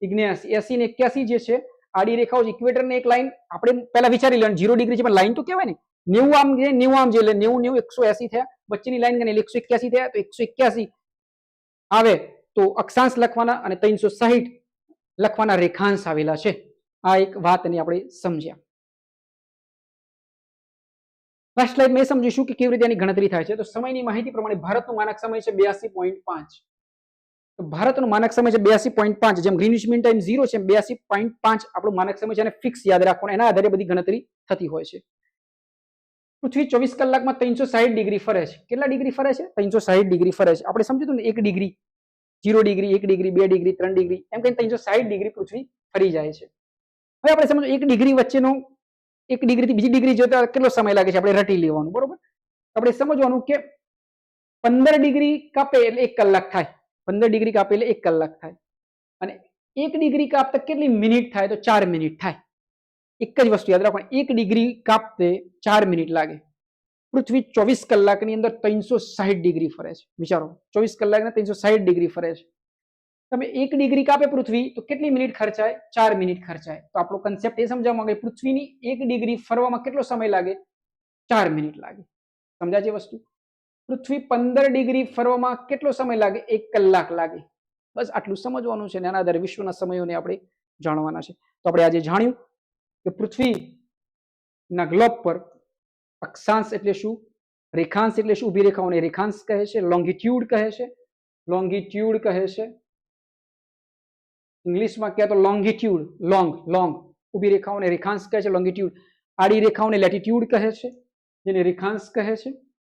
79 80 ને 81 જે છે આડી રેખાઓ છે. ઇક્વેટર ને એક લાઈન આપણે પહેલા વિચારી લેવાનું, 0 ડિગ્રી છે પણ લાઈન તો કહેવાય ને. 90 આમ છે, 90 આમ છે, એટલે 90 90 180 થયા. વચ્ચેની લાઈન ગણી 181 થયા. તો 181 આવે તો અક્ષાંશ લખવાના અને 360 લખવાના રેખાંશ આવેલા છે. આ એક વાતને આપણે સમજ્યા. લાસ્ટ સ્લાઇડ મેં સમજીશું કે કેવી રીતે એની ગણતરી થાય છે. તો સમયની માહિતી પ્રમાણે ભારતનો માનક સમય છે 82.5. તો ભારતનો માનક સમય છે 82.5. જેમ ગ્રીનવિચ મીન ટાઈમ 0 છે, 82.5 આપણો માનક સમય છે. અને ફિક્સ યાદ રાખવાનો, એના આધારે બધી ગણતરી થતી હોય છે. પૃથ્વી 24 કલાકમાં 360 ડિગ્રી ફરે છે. કેટલા ડિગ્રી ફરે છે? 360 ડિગ્રી ફરે છે. આપણે સમજ્યું ને 1 degree, 0 degree, 1 degree, 2 degree, 3 degree, એમ કહીને 360 ડિગ્રી પૃથ્વી ફરી જાય છે. હવે આપણે સમજો 1 ડિગ્રી વચ્ચેનો 1 ડિગ્રી થી બીજી ડિગ્રી જતા કેટલો સમય લાગે છે? આપણે રટી લેવાનું. બરોબર. આપણે સમજવાનું કે 15 ડિગ્રી કાપે એટલે 1 કલાક થાય. 15 ડિગ્રી કાપે એટલે 1 કલાક થાય. અને 1 ડિગ્રી કાપતા કેટલી મિનિટ થાય? તો 4 મિનિટ થાય. એક જ વસ્તુ યાદ રાખવાની, 1 ડિગ્રી કાપતે 4 મિનિટ લાગે. પૃથ્વી 24 કલાકની અંદર 360 ડિગ્રી ફરે છે. વિચારો, 24 કલાકને 360 ડિગ્રી ફરે છે. તમે 1 ડિગ્રી કાપે પૃથ્વી તો કેટલી મિનિટ ખર્ચાય? 4 મિનિટ ખર્ચાય. તો આપણો કન્સેપ્ટ એ સમજાવવા માંગે, પૃથ્વીની 1 ડિગ્રી ફરવામાં કેટલો સમય લાગે? 4 મિનિટ લાગે. સમજાય છે વસ્તુ? પૃથ્વી 15 ડિગ્રી ફરવામાં કેટલો સમય લાગે? 1 કલાક લાગે. બસ આટલું સમજવાનું છે. એના આધારે વિશ્વના સમયોને આપણે જાણવાના છે. તો આપણે આજે જાણ્યું કે પૃથ્વીના ગ્લોબ પર અક્ષાંશ એટલે શું, રેખાંશ એટલે શું, ઊભી રેખાઓને રેખાંશ કહે છે, લોંગિટ્યુડ કહે છે, લોંગિટ્યુડ કહે છે. ઇંગ્લિશમાં કહે તો લોંગિટ્યુડ, લોંગ, ઊભી રેખાઓને રેખાંશ કહે છે, લોંગિટ્યુડ. આડી રેખાઓને લેટિટ્યુડ કહે છે, જેને રેખાંશ કહે છે.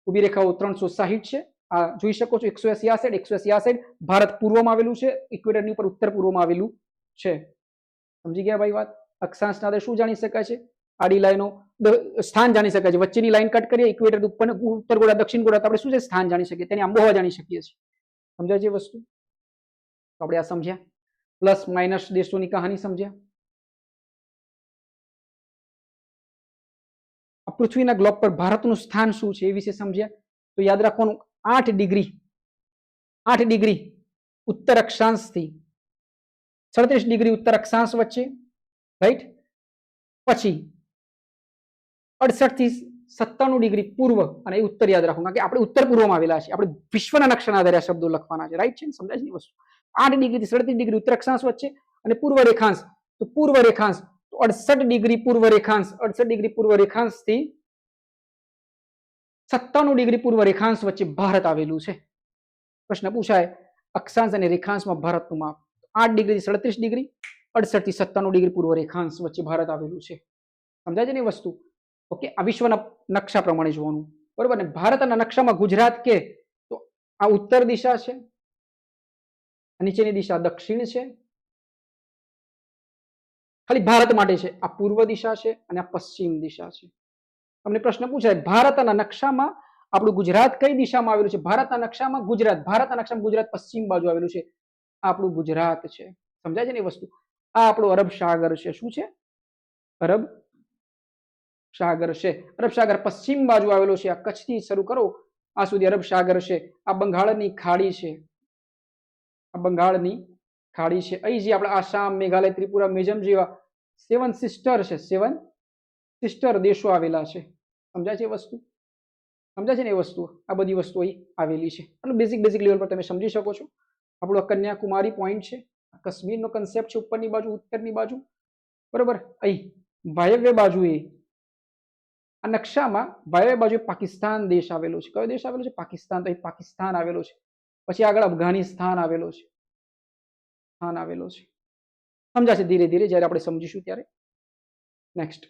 ઊભી રેખાઓ 360 છે. આ જોઈ શકો છો, 180 આ સાઈડ, 180 આ સાઈડ. ભારત પૂર્વમાં આવેલું છે, ઇક્વેટરની ઉપર ઉત્તર પૂર્વમાં આવેલું છે. સમજી ગયા ભાઈ વાત? અક્ષાંશના આધારે શું જાણી શકાય છે? આડી લાઈનો સ્થાન જાણી શકાય છે. વચ્ચેની લાઈન કટ કરીએ, ઇક્વેટર ઉપર ઉત્તર ગોળા દક્ષિણ ગોળા, તો આપણે શું છે? સ્થાન જાણી શકીએ, તેની આબોહવા જાણી શકીએ છીએ. સમજાય છે વસ્તુ? તો આપણે આ સમજ્યા. પ્લસ માઇનસ દેશોની કહાની સમજ્યા. પૃથ્વીના ગ્લોબ પર ભારતનું સ્થાન શું છે એ વિશે સમજ્યા. તો યાદ રાખવાનું, 8 ડિગ્રી ઉત્તર અક્ષાંશથી 37 ડિગ્રી ઉત્તર અક્ષાંશ વચ્ચે, રાઈટ. પછી 68 થી 97 ડિગ્રી પૂર્વ અને ઉત્તર યાદ રાખો, કારણ કે આપણે ઉત્તર પૂર્વમાં આવેલા છે. આપણે વિશ્વના નકશાના આધારે શબ્દો લખવાના છે, રાઈટ છે? સમજાય છે વસ્તુ? 8 ડિગ્રી થી 37 ડિગ્રી ઉત્તર અક્ષાંશ વચ્ચે અને પૂર્વ રેખાંશ, તો પૂર્વ રેખાંશ 68 ડિગ્રી પૂર્વ રેખાંશ, 68 ડિગ્રી પૂર્વ રેખાંશ થી 97 ડિગ્રી પૂર્વ રેખાંશ વચ્ચે ભારત આવેલું છે. પ્રશ્ન પૂછાય, અક્ષાંશ અને રેખાંશમાં ભારતનું માપ. 8 ડિગ્રી થી 37 ડિગ્રી, 68 થી 97 ડિગ્રી પૂર્વ રેખાંશ વચ્ચે ભારત આવેલું છે. સમજાય છે ને વસ્તુ? ઓકે, આ વિશ્વના નકશા પ્રમાણે જોવાનું. બરોબર ને? ભારતના નકશામાં ગુજરાત કે તો આ ઉત્તર દિશા છે, નીચેની દિશા દક્ષિણ છે. ખાલી ભારત માટે છે. આ પૂર્વ દિશા છે અને આ પશ્ચિમ દિશા છે. તમને પ્રશ્ન પૂછાય, ભારતના નકશામાં આપણું ગુજરાત કઈ દિશામાં આવેલું છે? ભારતના નકશામાં ગુજરાત પશ્ચિમ બાજુ આવેલું છે. આપણું ગુજરાત છે. સમજાય છે ને એ વસ્તુ? આ આપણો અરબ સાગર છે. શું છે? અરબ સાગર છે. અરબ સાગર પશ્ચિમ બાજુ આવેલો છે. આ કચ્છથી શરૂ કરો આ સુધી અરબ સાગર છે. આ બંગાળની ખાડી છે. આ બંગાળની ખાડી છે. અહીં જે આપણે આસામ, મેઘાલય, ત્રિપુરા, મિઝોરમ જેવા 7 સિસ્ટર છે, 7 સિસ્ટર દેશો આવેલા છે. સમજાય છે એ વસ્તુ? સમજાય છે ને એ વસ્તુ? આ બધી વસ્તુ અહીં આવેલી છે. એટલે બેઝિક લેવલ પર તમે સમજી શકો છો. આપણો કન્યાકુમારી પોઈન્ટ છે, કાશ્મીરનો કન્સેપ્ટ છે, ઉપરની બાજુ ઉત્તરની બાજુ, બરોબર. અહીં વાયવ્ય બાજુએ આ નકશામાં વાયવ્ય બાજુએ પાકિસ્તાન દેશ આવેલો છે. કયો દેશ આવેલો છે? પાકિસ્તાન. તો અહીં પાકિસ્તાન આવેલો છે. પછી આગળ અફઘાનિસ્તાન આવેલો છે, સ્થાન આવેલો છે. સમજાશે ધીરે ધીરે જ્યારે આપણે સમજીશું ત્યારે. નેક્સ્ટ,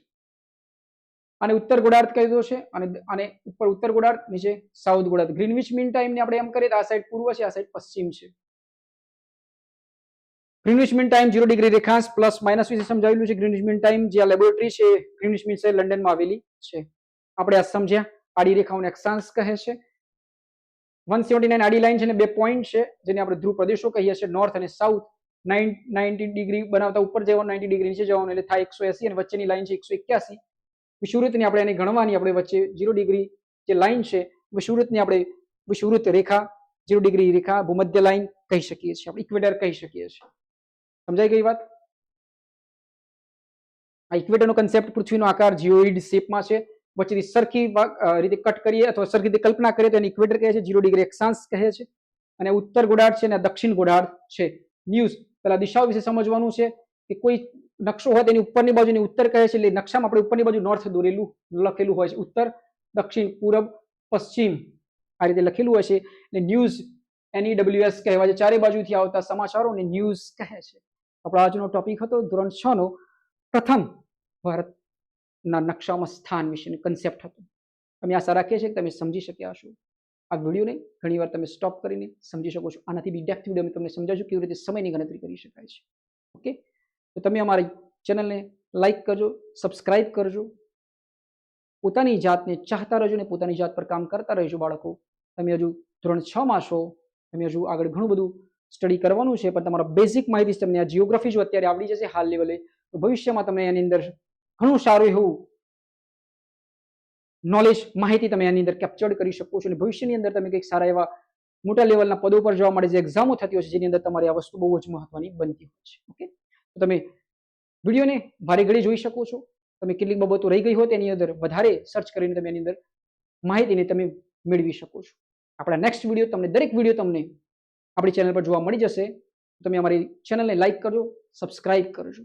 આને ઉત્તર ગોળાર્ધ કહી દો છે, અને આને ઉપર ઉત્તર ગોળાર્ધ, નીચે સાઉથ ગોળાર્ધ. ગ્રીનવિચ મીન ટાઈમ ને આપણે એમ કરીએ તો આ સાઈડ પૂર્વ છે, આ સાઈડ પશ્ચિમ છે. ગ્રીનવિચ મીન ટાઈમ 0 ડિગ્રી રેખાંશ પ્લસ માઇનસ વિશે સમજાવેલું છે. ગ્રીનવિચ મીન ટાઈમ જે આ લેબોરેટરી છે ગ્રીનવિચ મીન છે લંડનમાં આવેલી છે. આપણે આ સમજ્યા. આડી રેખાઓને અક્ષાંશ કહે છે. 179 આડી લાઈન છે ને 2 પોઈન્ટ છે જેને આપણે ધ્રુવ પ્રદેશો કહીએ છીએ, નોર્થ અને સાઉથ. 90 ડિગ્રી બનાવતા ઉપર જવાનું, 90 ડિગ્રી નીચે જવાનું, એટલે થાય 180, અને વચ્ચેની લાઈન છે 181. વિષુવવૃત્તની આપણે એને ગણવાની, આપણે વચ્ચે 0 ડિગ્રી જે લાઈન છે વિષુવવૃત્તની આપણે વિષુવવૃત્ત રેખા, 0 ડિગ્રી રેખા, ભૂમધ્ય લાઈન કહી શકીએ છીએ, આપણે ઇક્વેટર કહી શકીએ છીએ. સમજાઈ ગઈ વાત? આ ઇક્વેટરનો કન્સેપ્ટ પૃથ્વીનો આકાર જીઓઇડ શેપમાં છે. વચ્ચેથી સરખી રીતે કટ કરીએ અથવા સરખી રીતે કલ્પના કરીએ તો એને ઇક્વેટર કહે છે, 0 ડિગ્રી અક્ષાંશ કહે છે. અને ઉત્તર ગોળાર્ધ છે અને દક્ષિણ ગોળાર્ધ છે. ન્યૂઝ પહેલા દિશાઓ વિશે સમજવાનું છે કે કોઈ નકશો હોય તેની ઉપરની બાજુની ઉત્તર કહે છે, એટલે નકશામાં આપણે ઉપરની બાજુ નોર્થ દોરેલું લખેલું હોય છે. ઉત્તર, દક્ષિણ, પૂર્વ, પશ્ચિમ આ રીતે લખેલું હોય છે. એટલે ન્યૂઝ NEWS કહેવાય છે. ચારે બાજુથી આવતા સમાચારોને ન્યૂઝ કહે છે. આપણો આજનો ટોપિક હતો ધોરણ 6 નો પ્રથમ ભારતના નકશામાં સ્થાન વિશેનો કન્સેપ્ટ હતો. અમે આશા રાખીએ છીએ કે તમે સમજી શક્યા હશો. આ વિડીયોને ઘણીવાર તમે સ્ટોપ કરીને સમજી શકો છો. આનાથી બી ડેપ્થ વિડીયો અમે તમને સમજાવીશું કેવી રીતે સમયની ગણતરી કરી શકાય છે. ઓકે, તો તમે અમારી ચેનલને લાઈક કરજો, સબસ્ક્રાઇબ કરજો. પોતાની જાતને ચાહતા રહેજો ને પોતાની જાત પર કામ કરતા રહેજો બાળકો. તમે હજુ ધોરણ 6 માં છો, તમે હજુ આગળ ઘણું બધું સ્ટડી કરવાનું છે, પણ તમારા બેઝિક માહિતી તમને આ જીઓગ્રાફી જો અત્યારે આવડી જશે હાલ લેવલે, તો ભવિષ્યમાં તમે એની અંદર ઘણું સારું એવું નોલેજ, માહિતી તમે એની અંદર કેપ્ચર્ડ કરી શકો છો, અને ભવિષ્યની અંદર તમે કંઈક સારા એવા મોટા લેવલના પદો પર જવા માટે જે એક્ઝામો થતી હોય છે જેની અંદર તમારી આ વસ્તુ બહુ જ મહત્વની બનતી હોય છે. ઓકે, તો તમે વિડીયોને વારે ઘડી જોઈ શકો છો. તમે કેટલીક બાબતો રહી ગઈ હોય તેની અંદર વધારે સર્ચ કરીને તમે એની અંદર માહિતીને તમે મેળવી શકો છો. આપણા નેક્સ્ટ વિડીયો તમને, દરેક વિડીયો તમને આપણી ચેનલ પર જોવા મળી જશે. તમે અમારી ચેનલને લાઈક કરજો, સબસ્ક્રાઇબ કરજો.